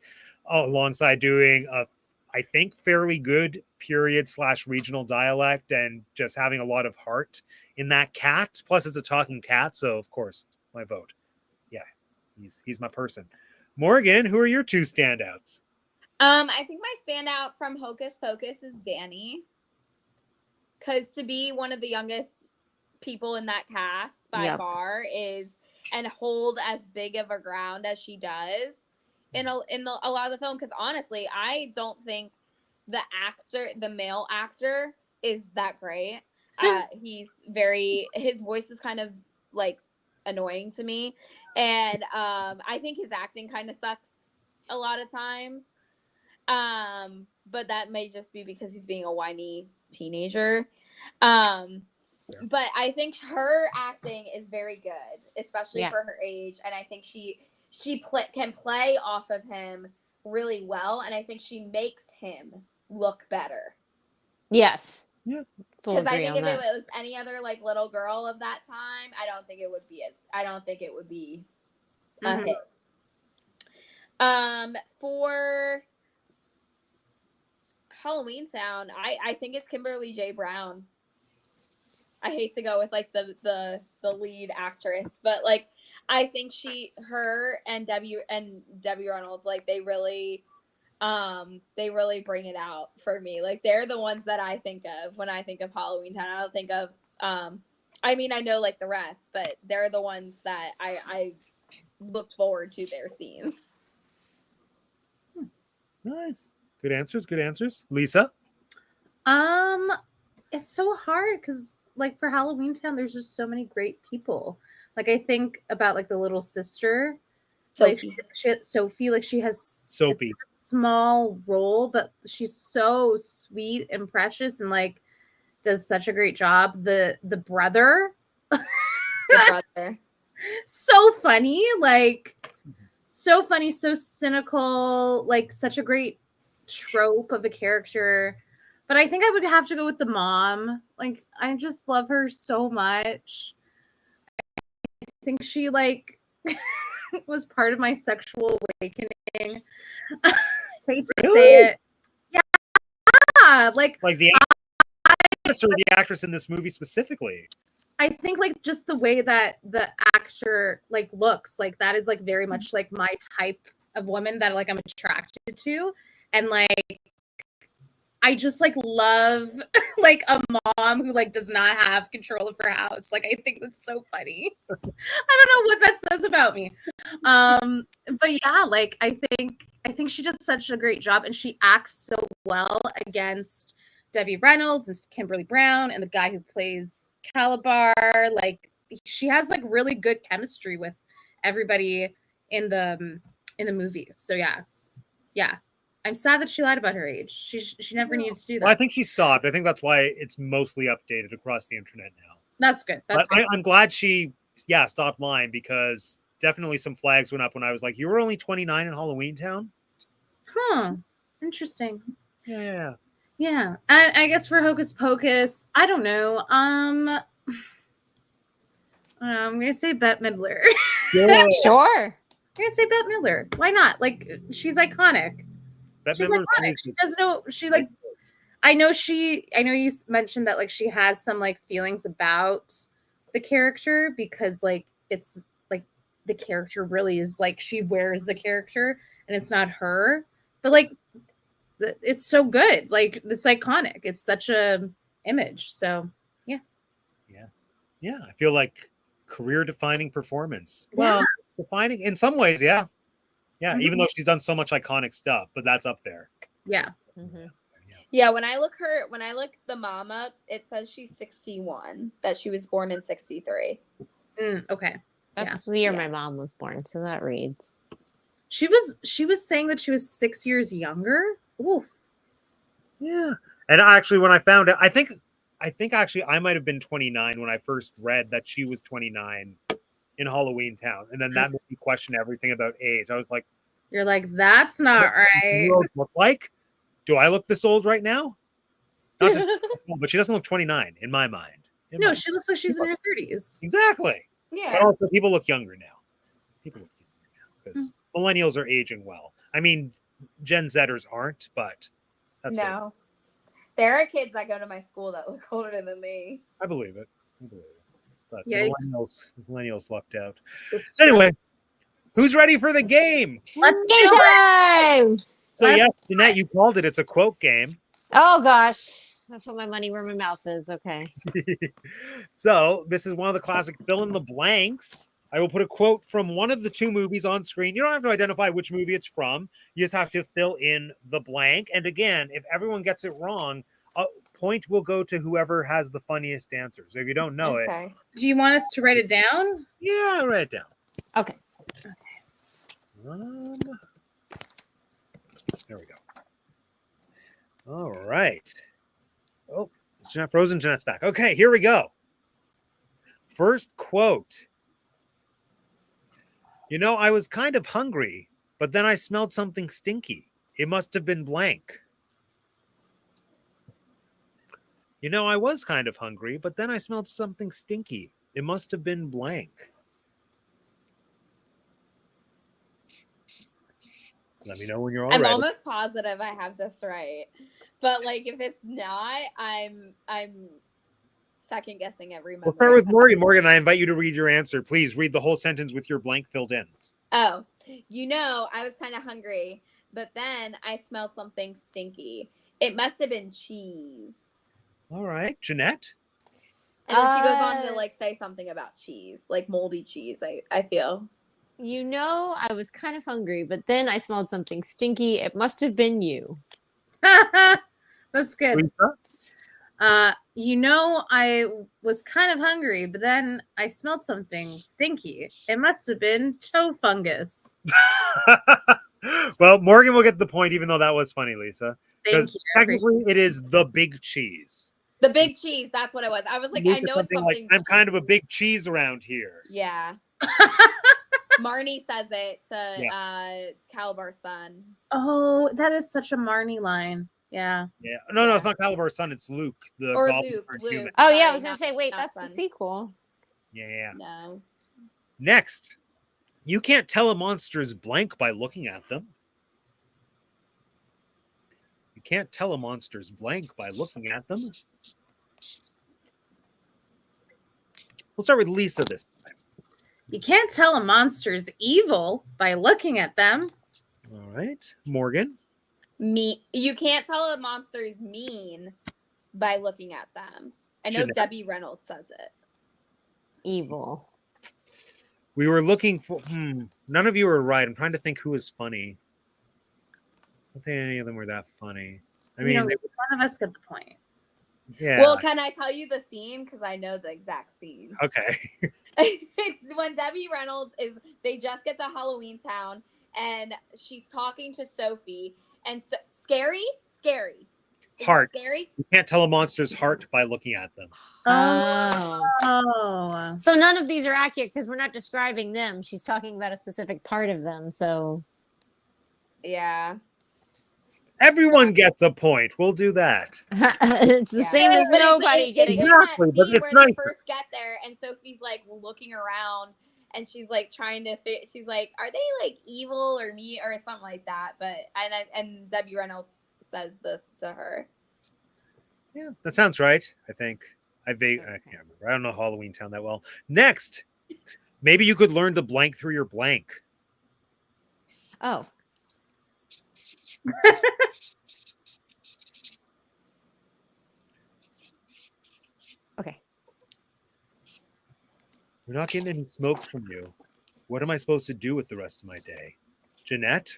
alongside doing a, I think, fairly good period/regional dialect and just having a lot of heart in that cat. Plus, it's a talking cat. So, of course, it's my vote. Yeah, he's my person. Morgan, who are your two standouts? I think my standout from Hocus Pocus is Danny. Because to be one of the youngest people in that cast by Yep. far is and hold as big of a ground as she does in a lot of the film. Because honestly, I don't think the male actor is that great. His voice is kind of like annoying to me, and I think his acting kind of sucks a lot of times. But that may just be because he's being a whiny teenager. But I think her acting is very good, especially Yeah. for her age, and I think she can play off of him really well, and I think she makes him look better. Yes. Yeah. Full Because I agree think on if it that. was any other like little girl of that time, I don't think it would be a Mhm. hit. For Halloweentown, I think it's Kimberly J. Brown. I hate to go with like the lead actress, but like I think her and Debbie Reynolds, like they really bring it out for me. Like they're the ones that I think of when I think of Halloweentown. I don't think of I mean I know like the rest, but they're the ones that I look forward to their scenes. Nice. Good answers. Good answers. Lisa? It's so hard because like for Halloweentown, there's just so many great people. Like I think about like the little sister, Sophie. Sophie, like she has Sophie. a small role, but she's so sweet and precious and like does such a great job. The brother, The brother. so funny, so funny, so cynical, like such a great trope of a character. But I think I would have to go with the mom. Like I just love her so much. I think she like was part of my sexual awakening. I hate to Really? say it. Yeah, like Like the actress or the actress in this movie specifically? I think like just the way that the actor like looks, like that is like very much like my type of woman that like I'm attracted to. And like I just like love like a mom who like does not have control of her house. Like I think that's so funny. I don't know what that says about me. But yeah, like I think she does such a great job, and she acts so well against Debbie Reynolds and Kimberly Brown and the guy who plays Calabar. Like she has like really good chemistry with everybody in the movie. So yeah. I'm sad that she lied about her age. She never needs to do that. Well, I think she stopped. I think that's why it's mostly updated across the internet now. That's good. That's good. I'm glad she stopped lying, because definitely some flags went up when I was like, you were only 29 in Halloweentown? Huh. Interesting. Yeah. Yeah. I guess for Hocus Pocus, I don't know. I'm gonna say Bette Midler. Yeah. Sure. I'm gonna say Bette Midler. Why not? Like she's iconic. She's iconic. She does know. She like. I know you mentioned that like she has some like feelings about the character, because like it's like the character really is like she wears the character and it's not her. But like it's so good. Like it's iconic. It's such a image. So Yeah. I feel like career defining performance. Well, defining in some ways, yeah. Yeah, even though she's done so much iconic stuff, but that's up there. Yeah. Mm-hmm. Yeah, when I look the mom up, it says she's 61, that she was born in 63. Okay. That's the year my mom was born, so that reads. She was saying that she was 6 years younger. Ooh. Yeah. And actually, when I found out, I think actually I might have been 29 when I first read that she was 29 in Halloweentown, and then that made me question everything about age. I was like, "You're like, that's not right." Look like? Do I look this old right now? Not just, but she doesn't look 29 in my mind. No, she looks like she's in her 30s. Exactly. Yeah. But also, people look younger now. Because millennials are aging well. I mean, Gen Zers aren't, but that's no. There are kids that go to my school that look older than me. I believe it. But millennials lucked out. Anyway, who's ready for the game? Let's game time. So yes, Jeanette, you called it. It's a quote game. Oh gosh, that's what my money where my mouth is. Okay. So this is one of the classic fill in the blanks. I will put a quote from one of the two movies on screen. You don't have to identify which movie it's from. You just have to fill in the blank. And again, if everyone gets it wrong, a point will go to whoever has the funniest answer. So if you don't know it. Do you want us to write it down? Yeah, I'll write it down. Okay. There we go. All right. Oh, it's Jeanette frozen. Jeanette's back. Okay, here we go. First quote. You know, I was kind of hungry, but then I smelled something stinky. It must have been blank. You know, I was kind of hungry, but then I smelled something stinky. It must have been blank. Let me know when you're all ready. I'm almost positive I have this right. But like if it's not, I'm second guessing every memory. We'll start with Morgan. Morgan, I invite you to read your answer. Please read the whole sentence with your blank filled in. Oh, you know, I was kind of hungry, but then I smelled something stinky. It must have been cheese. All right, Jeanette. And then she goes on to like say something about cheese, like moldy cheese, I feel. You know, I was kind of hungry, but then I smelled something stinky. It must have been you. That's good. Lisa? You know, I was kind of hungry, but then I smelled something stinky. It must have been toe fungus. Well, Morgan will get the point, even though that was funny, Lisa. Thank you. Technically, it is the big cheese. The big cheese, that's what it was. I was like, I know it's something. Like, I'm kind of a big cheese around here. Yeah. Marnie says it to Calabar's son. Oh, that is such a Marnie line. Yeah. Yeah. No, it's not Calabar's son. It's Luke. Or Luke. Human. Oh, Sorry, yeah. I was going to say, wait, that's son. the sequel. Yeah. No. Next. You can't tell a monster's blank by looking at them. You can't tell a monster's blank by looking at them. We'll start with Lisa this time. You can't tell a monster's evil by looking at them. All right. Morgan. Me, you can't tell a monster is mean by looking at them. I know Jeanette? Debbie Reynolds says it. Evil. We were looking for. None of you were right. I'm trying to think who was funny. I don't think any of them were that funny. I mean, none of us get the point. yeah. Well, can I tell you the scene? Because I know the exact scene. Okay. It's when Debbie Reynolds they just get to Halloweentown and she's talking to Sophie and scary. Is it Heart. scary. You can't tell a monster's heart by looking at them. Oh. So none of these are accurate because we're not describing them. She's talking about a specific part of them. So Yeah. Everyone gets a point. We'll do that. it's the same as But nobody getting it's it. in that Exactly, but scene it's where nice. they first get there and Sophie's like looking around and she's like trying to she's like, are they like evil or me or something like that? But and Debbie Reynolds says this to her. Yeah, that sounds right. I think. I can't remember. I don't know Halloweentown that well. Next, maybe you could learn to blank through your blank. Oh. Okay. We're not getting any smokes from you. What am I supposed to do with the rest of my day? Jeanette?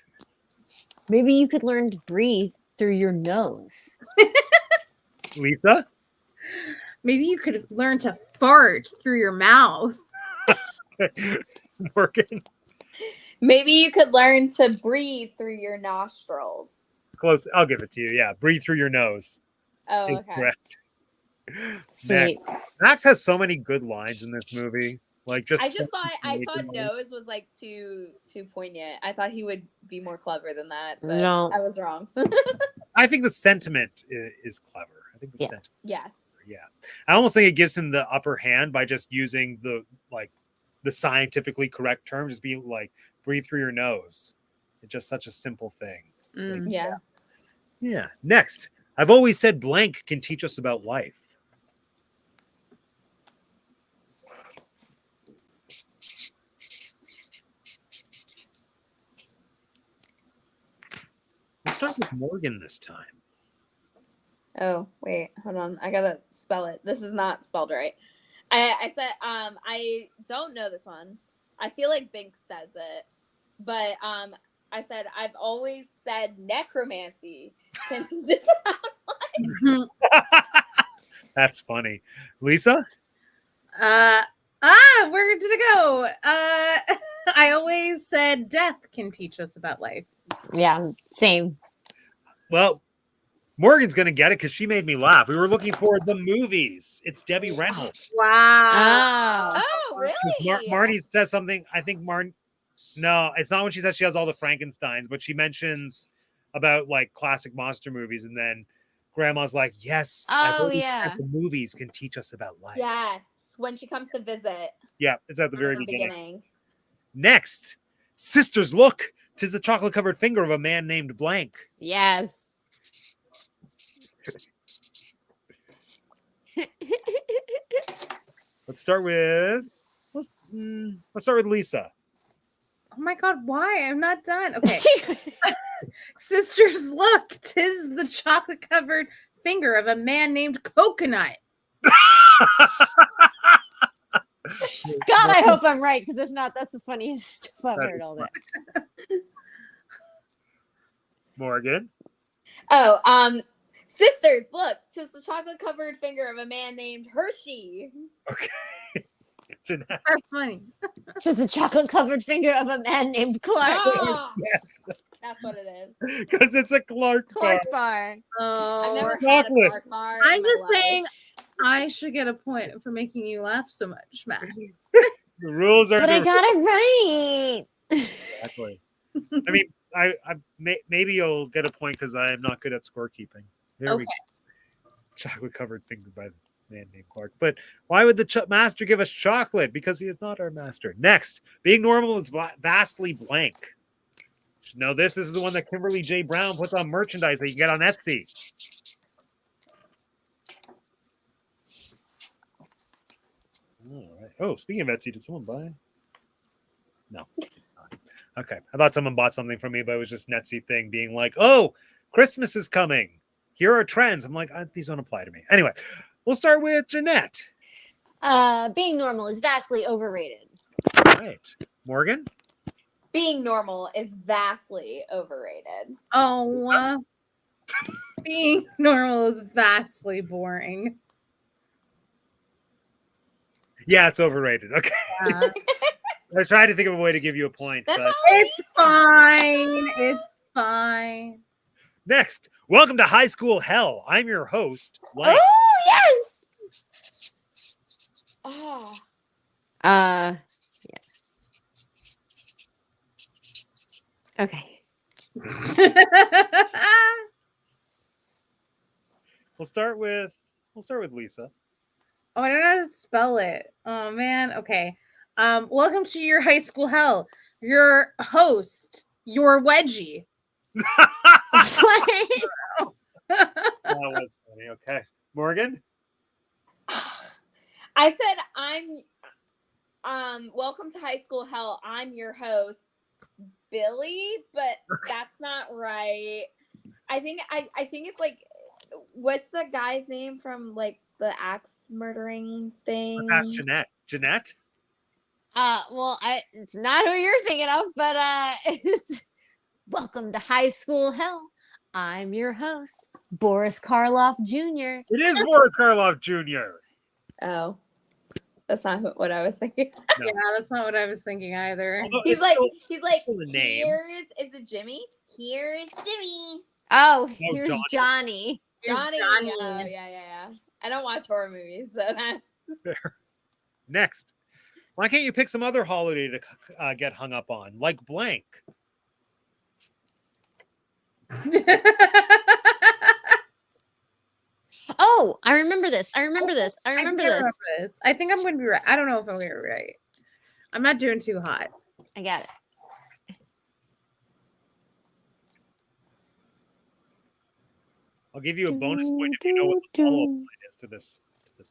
Maybe you could learn to breathe through your nose. Lisa? Maybe you could learn to fart through your mouth. Morgan? Maybe you could learn to breathe through your nostrils. Close. I'll give it to you. Yeah, breathe through your nose. Oh, Is okay. correct. Sweet. Max has so many good lines in this movie. Like I so thought amazing lines. nose was like too poignant. I thought he would be more clever than that, but No. I was wrong. I think the sentiment is clever. I think the Yeah. sentiment. Yes. Yeah, I almost think it gives him the upper hand by just using the scientifically correct term, just being like breathe through your nose. It's just such a simple thing. Mm. Yeah. Yeah. Next, I've always said blank can teach us about life. Let's start with Morgan this time. Oh, wait, hold on. I gotta spell it. This is not spelled right. I said I don't know this one. I feel like Bink says it, but I said I've always said necromancy. That's funny. Lisa? Where did it go? I always said death can teach us about life. Yeah, same. Well, Morgan's going to get it because she made me laugh. We were looking for the movies. It's Debbie Reynolds. Wow. Oh. Oh, really? Marty says something. I think Martin. No, it's not when she says she has all the Frankensteins, but she mentions about like classic monster movies, and then Grandma's like, "Yes, I've Oh, always yeah. said the movies can teach us about life." Yes. When she comes to visit. Yeah, it's at the very in the beginning. Next, sisters, look! 'Tis the chocolate-covered finger of a man named Blank. Yes. Let's start with Lisa. Oh my God, why? I'm not done. Okay. Sisters, look, 'tis the chocolate covered finger of a man named Coconut. God, I hope I'm right, because if not, that's the funniest stuff I've heard all day. Morgan. Oh, sisters, look, 'tis the chocolate covered finger of a man named Hershey. Okay. Jeanette. That's funny. It's just the chocolate covered finger of a man named Clark. Ah, Yes, that's what it is. because it's a Clark bar. Clark bar. I've Oh, never had a chocolate. Clark bar. I'm in my just life. saying I should get a point for making you laugh so much, Matt. The rules are. But I the got it right. Exactly. I mean, maybe you'll get a point because I am not good at scorekeeping. There we Okay. go. Chocolate covered finger by the man named Clark. But why would the master give us chocolate? Because he is not our master. Next, being normal is vastly blank. No, this is the one that Kimberly J. Brown puts on merchandise that you can get on Etsy. All right. Oh, speaking of Etsy, did someone buy? No. Okay. I thought someone bought something from me, but it was just an Etsy thing being like, oh, Christmas is coming. Here are trends. I'm like, these don't apply to me. Anyway, we'll start with Jeanette. Being normal is vastly overrated. All right. Morgan? Being normal is vastly overrated. Oh, being normal is vastly boring. Yeah, it's overrated. Okay. Yeah. I was trying to think of a way to give you a point. That's But all It's fine. It's fine. next, welcome to High School Hell. I'm your host, Blank. Oh yes. Oh, Yeah. Okay. We'll start with Lisa. Oh, I don't know how to spell it. Oh man. Okay. Welcome to your high school hell. Your host, your wedgie. That was funny. Okay. Morgan? I said I'm welcome to High School Hell. I'm your host, Billy, but that's not right. I think it's like, what's the guy's name from like the axe murdering thing? Let's ask Jeanette. Jeanette? Well, it's not who you're thinking of, but it's welcome to High School Hell. I'm your host, Boris Karloff Jr. It is Boris Karloff Jr. Oh, that's not what I was thinking. No. Yeah, that's not what I was thinking either. Although He's it's like, still the name. is it Jimmy? Here's Jimmy. Oh, No, here's Johnny. Johnny. Here's Johnny. Johnny. Oh, yeah. I don't watch horror movies, so that. Fair. Next. Why can't you pick some other holiday to get hung up on, like blank? Oh, I remember this. I remember this. I remember this. I think I'm going to be right. I don't know if I'm going to be right. I'm not doing too hot. I got it. I'll give you a bonus point if you know what the follow-up line is to this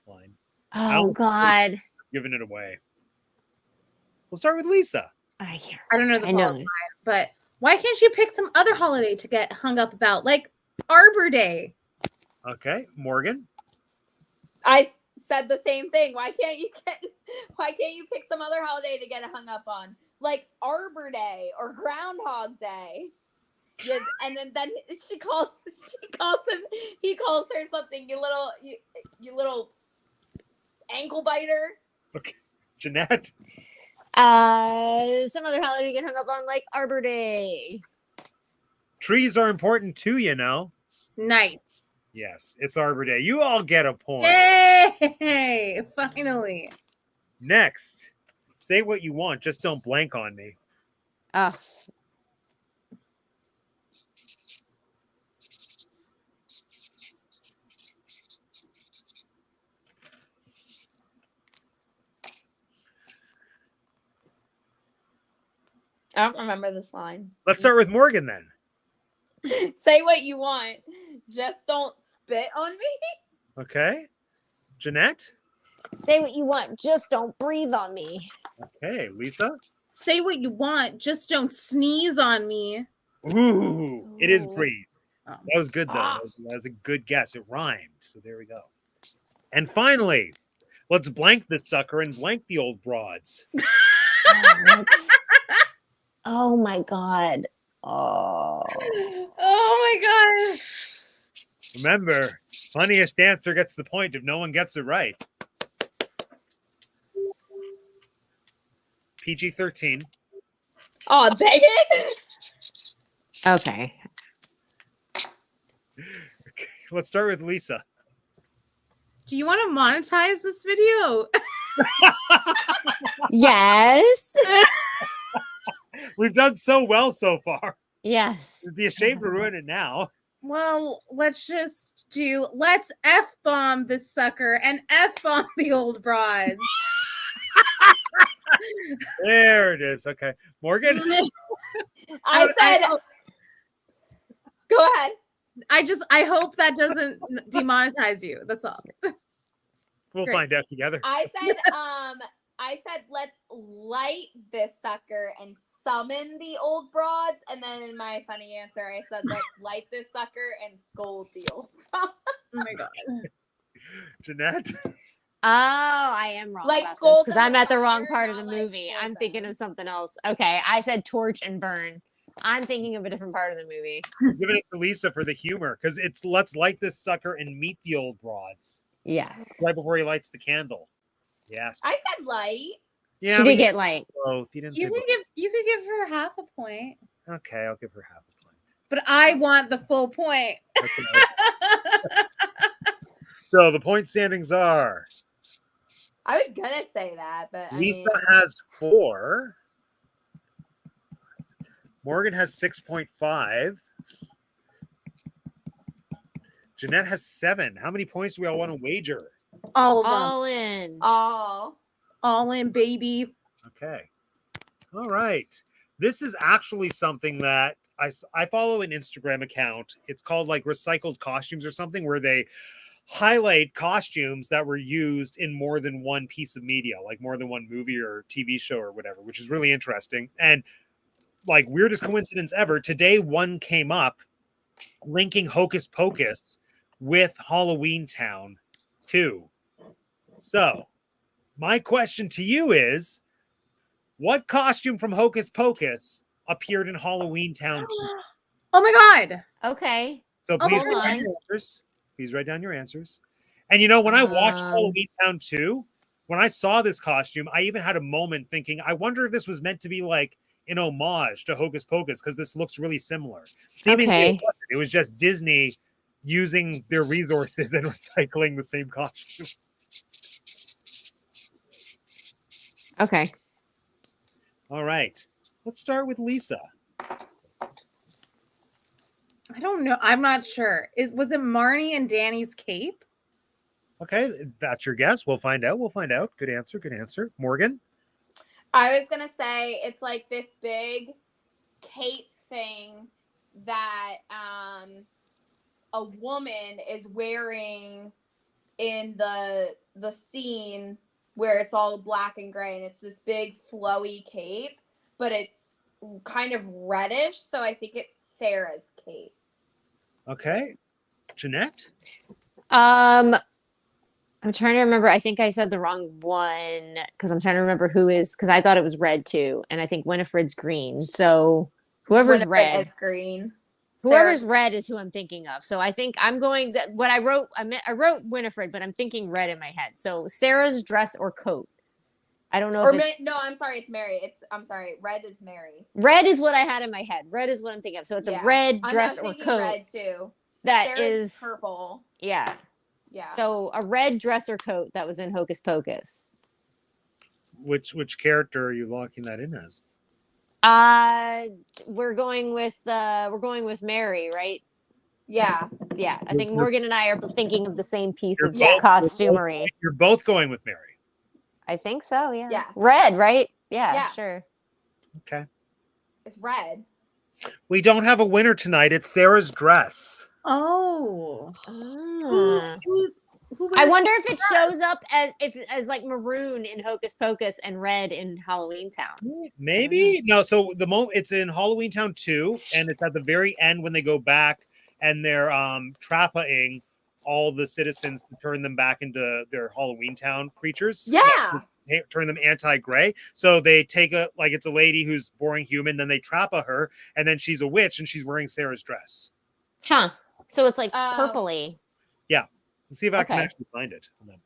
line. Oh God. Giving it away. We'll start with Lisa. I don't know the I follow-up know. line, but why can't you pick some other holiday to get hung up about, like Arbor Day? Okay, Morgan. I said the same thing. Why can't you pick some other holiday to get hung up on, like Arbor Day or Groundhog Day? Yeah, and then he calls her something. You little ankle biter. Okay, Jeanette. Some other holiday to get hung up on, like Arbor Day. Trees are important too, you know. Nice. Yes, it's Arbor Day. You all get a point. Yay! Finally. Next, say what you want. Just don't blank on me. Oh. I don't remember this line. Let's start with Morgan then. Say what you want. Just don't spit on me. Okay. Jeanette? Say what you want, just don't breathe on me. Okay. Lisa? Say what you want, just don't sneeze on me. Ooh, it is Ooh. breathe. Oh. That was good, though. That was a good guess. It rhymed. So there we go. And finally, let's blank this sucker and blank the old broads. Oh my God. Oh. Oh my gosh. Remember, funniest answer gets the point if no one gets it right. PG-13. Oh, dang it. Okay. Okay, let's start with Lisa. Do you want to monetize this video? Yes. We've done so well so far. Yes. It'd be a shame to ruin it now. Well, let's F-bomb this sucker and F-bomb the old broads. There it is. Okay. Morgan? I said, go ahead. I hope that doesn't demonetize you. That's all. We'll Great. find out together. I said, let's light this sucker and summon the old broads, and then in my funny answer, I said, let's light this sucker and scold the old broads. Oh my god. Jeanette. Oh, I am wrong Like about this scold because them I'm with at the wrong fire, part of not, the like, movie. scold I'm thinking them. of something else. Okay, I said torch and burn. I'm thinking of a different part of the movie. Giving it to Lisa for the humor because it's let's light this sucker and meet the old broads Yes. right before he lights the candle. Yes. I said light. Yeah, She but did you get light. both. You didn't say You could give her half a point, both. Okay, I'll give her half a point. but I want the full point. Okay. So the point standings are I was gonna say that, but I Lisa mean, has 4. Morgan has 6.5. Jeanette has 7. How many points do we all want to wager? All of them. All in. oh, All in, baby. Okay. All right. This is actually something that I follow an Instagram account. It's called like recycled costumes or something where they highlight costumes that were used in more than one piece of media, like more than one movie or TV show or whatever, which is really interesting. And like weirdest coincidence ever, today one came up linking Hocus Pocus with Halloweentown 2. So, my question to you is, what costume from Hocus Pocus appeared in Halloweentown 2? Oh my god. Okay. So Oh, please hold write down on. your answers. Please write down your answers. And you know, when I watched Halloweentown 2, when I saw this costume, I even had a moment thinking, I wonder if this was meant to be like an homage to Hocus Pocus because this looks really similar. Seemingly Okay. it was just Disney using their resources and recycling the same costume. Okay. All right. Let's start with Lisa. I don't know. I'm not sure. Was it Marnie and Danny's cape? Okay, that's your guess. We'll find out. We'll find out. Good answer. Good answer. Morgan? I was gonna say it's like this big cape thing that a woman is wearing in the scene where it's all black and gray, and it's this big flowy cape, but it's kind of reddish, so I think it's Sarah's cape. Okay. Jeanette? I'm trying to remember. I think I said the wrong one because I'm trying to remember who is because I thought it was red too, and I think Winifred's green. So whoever's Winifred red, is green. whoever's Sarah- red is who I'm thinking of. So I think I'm going that what I wrote. I wrote Winifred, but I'm thinking red in my head. So Sarah's dress or coat. I don't know or if it's no, I'm sorry, it's Mary. I'm sorry, red is Mary. red is what I had in my head. Red is what I'm thinking of. So it's Yeah. a red I'm dress or thinking coat red too. that Sarah's is purple. yeah. Yeah. So a red dress or coat that was in Hocus Pocus. Which character are you locking that in as? We're going with Mary, right? Yeah. Yeah, I think Morgan and I are thinking of the same piece You're of both- costumery. You're both going with Mary. I think so. Yeah. Yeah. Red, right? Yeah, Yeah. sure. Okay. It's red. We don't have a winner tonight. It's Sarah's dress. Oh. Ah. Who I wears- wonder if it shows up as like maroon in Hocus Pocus and red in Halloweentown. Maybe. No, so the moment it's in Halloweentown 2, and it's at the very end when they go back and they're trapping all the citizens to turn them back into their Halloweentown creatures. Yeah. Turn them anti-gray. So they take it's a lady who's boring human, then they trap her, and then she's a witch and she's wearing Sarah's dress. Huh. So it's like Oh. purpley. Let's see if I can Okay. actually find it. Hold on.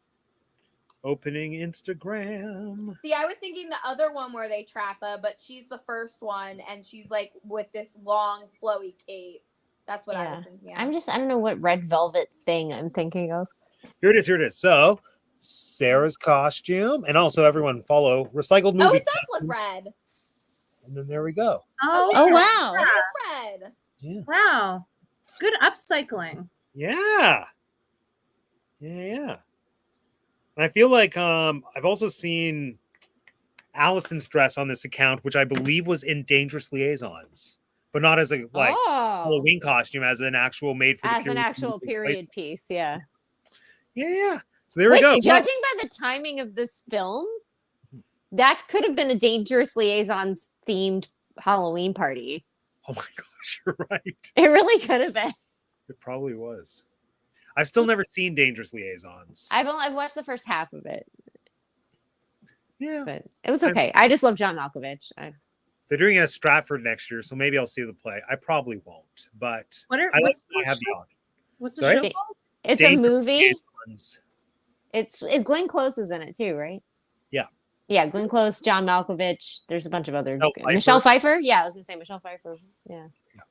Opening Instagram. See, I was thinking the other one where they trap her, but she's the first one, and she's like with this long flowy cape. That's what I Yeah. was thinking. Of. I don't know what red velvet thing I'm thinking of. Here it is. Here it is. So Sarah's costume, and also everyone follow recycled movie. Oh, it does look red. And then there we go. Oh, Oh yeah. wow. It is red. Yeah. Wow. Good upcycling. Yeah. Yeah. And I feel like I've also seen Allison's dress on this account, which I believe was in Dangerous Liaisons, but not as a Oh. Halloween costume, as an actual made for the As an period actual piece. period piece, yeah. Yeah. So there Which, we go. judging by the timing of this film, that could have been a Dangerous Liaisons themed Halloween party. Oh my gosh, you're right. It really could have been. It probably was. I've still never seen Dangerous Liaisons. I've watched the first half of it, Yeah. but it was okay. I just love John Malkovich. They're doing it at Stratford next year, so maybe I'll see the play. I probably won't, but What are, I like what's to the have show? the option. What's the Sorry? show called? It's Dangerous a movie. Liaisons. It's Glenn Close is in it too, right? Yeah. Yeah, Glenn Close, John Malkovich. There's a bunch of other Michelle Pfeiffer. Michelle Pfeiffer. Yeah, I was gonna say Michelle Pfeiffer. Yeah.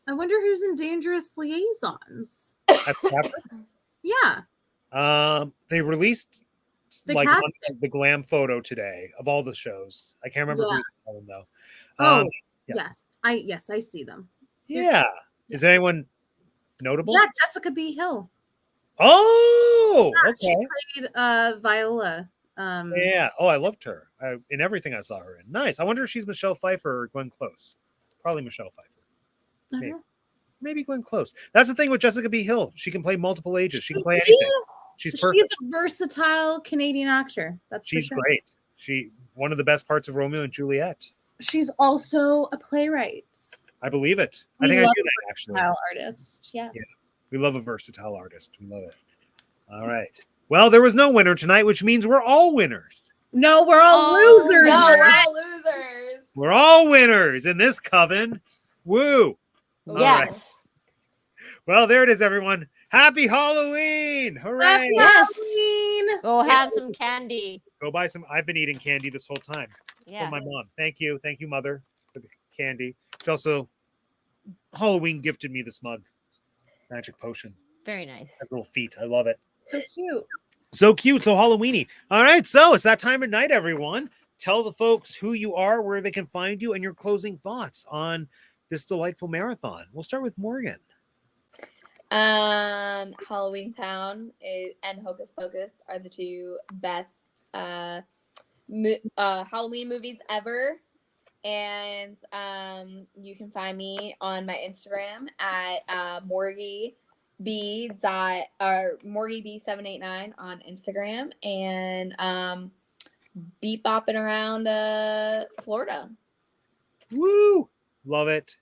I wonder who's in Dangerous Liaisons. At Stratford. Yeah. They released The like casting. the glam photo today of all the shows. I can't remember Yeah. who's in them though. Oh, yeah. yes, I see them. Yeah. Is there anyone notable? Yeah, Jessica B. Hill. Oh, She okay. played Viola. Yeah. Oh, I loved her in everything I saw her in. Nice. I wonder if she's Michelle Pfeiffer or Glenn Close. Probably Michelle Pfeiffer. I Maybe. don't know. Maybe Glenn Close. That's the thing with Jessica B. Hill. She can play multiple ages. She can play She- anything. She's perfect. She's a versatile Canadian actor. That's for She's sure. great. She one of the best parts of Romeo and Juliet. She's also a playwright. I believe it. I We think I love knew that actually. Versatile artist. Yes. Yeah. We love a versatile artist. We love it. All right. Well, there was no winner tonight, which means we're all winners. No, we're all Oh, losers. No, Matt. we're all losers. We're all winners in this coven. Woo. All right. Yes. Well, there it is, everyone. Happy Halloween. Hooray. Happy Yes. Halloween. Go have some candy. Go buy some. I've been eating candy this whole time. Yeah. From my mom. Thank you. Thank you, Mother, for the candy. She also Halloween gifted me this mug. Magic potion. Very nice. That little feet. I love it. So cute. So cute, so Halloweeny. All right, so it's that time of night, everyone. Tell the folks who you are, where they can find you, and your closing thoughts on this delightful marathon. We'll start with Morgan. Halloweentown and Hocus Pocus are the two best Halloween movies ever. And you can find me on my Instagram at morgieb789 on Instagram, and beat bopping around Florida. Woo! Love it.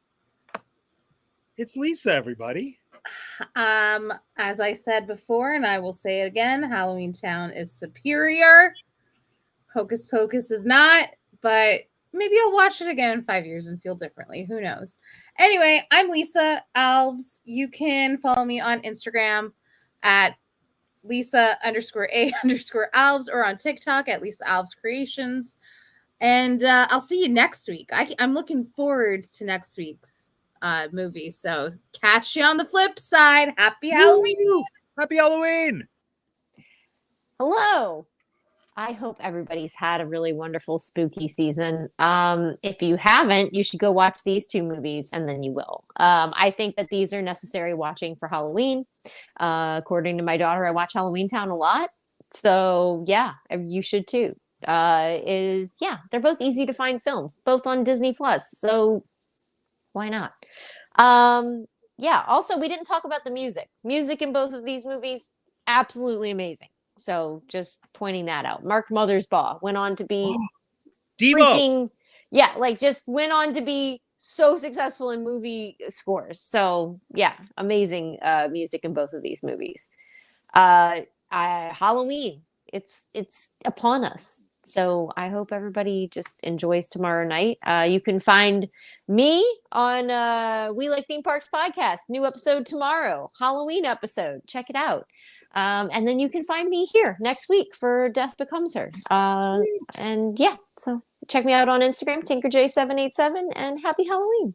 It's Lisa, everybody. As I said before, and I will say it again, Halloweentown is superior. Hocus Pocus is not, but maybe I'll watch it again in 5 years and feel differently. Who knows? Anyway, I'm Lisa Alves. You can follow me on Instagram at Lisa_A_Alves or on TikTok at Lisa Alves Creations. And I'll see you next week. I'm looking forward to next week's movie. So catch you on the flip side. Happy Halloween. Woo! Happy Halloween. Hello. I hope everybody's had a really wonderful spooky season. If you haven't, you should go watch these two movies and then you will. I think that these are necessary watching for Halloween. According to my daughter, I watch Halloweentown a lot. So yeah, you should too. They're both easy to find films, both on Disney Plus. So why not? Also we didn't talk about the music. Music in both of these movies, absolutely amazing. So just pointing that out. Mark Mothersbaugh went on to be Devo. just went on to be so successful in movie scores. So yeah, amazing music in both of these movies. Halloween, it's upon us. So I hope everybody just enjoys tomorrow night. You can find me on We Like Theme Parks podcast. New episode tomorrow, Halloween episode. Check it out. And then you can find me here next week for Death Becomes Her. So check me out on Instagram, TinkerJ787, and happy Halloween.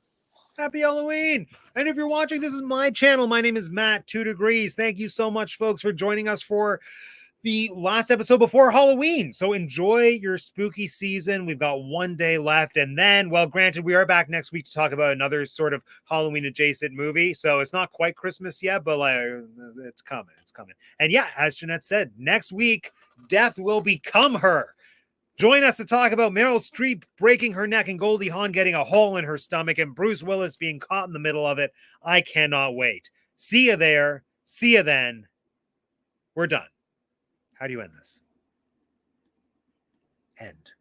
Happy Halloween. And if you're watching, this is my channel. My name is Matt 2 Degrees. Thank you so much, folks, for joining us for the last episode before Halloween. So enjoy your spooky season. We've got 1 day left. And then, well, granted, we are back next week to talk about another sort of Halloween adjacent movie. So it's not quite Christmas yet, but it's coming. It's coming. And yeah, as Jeanette said, next week, Death Will Become Her. Join us to talk about Meryl Streep breaking her neck and Goldie Hawn getting a hole in her stomach and Bruce Willis being caught in the middle of it. I cannot wait. See you there. See you then. We're done. How do you end this? End.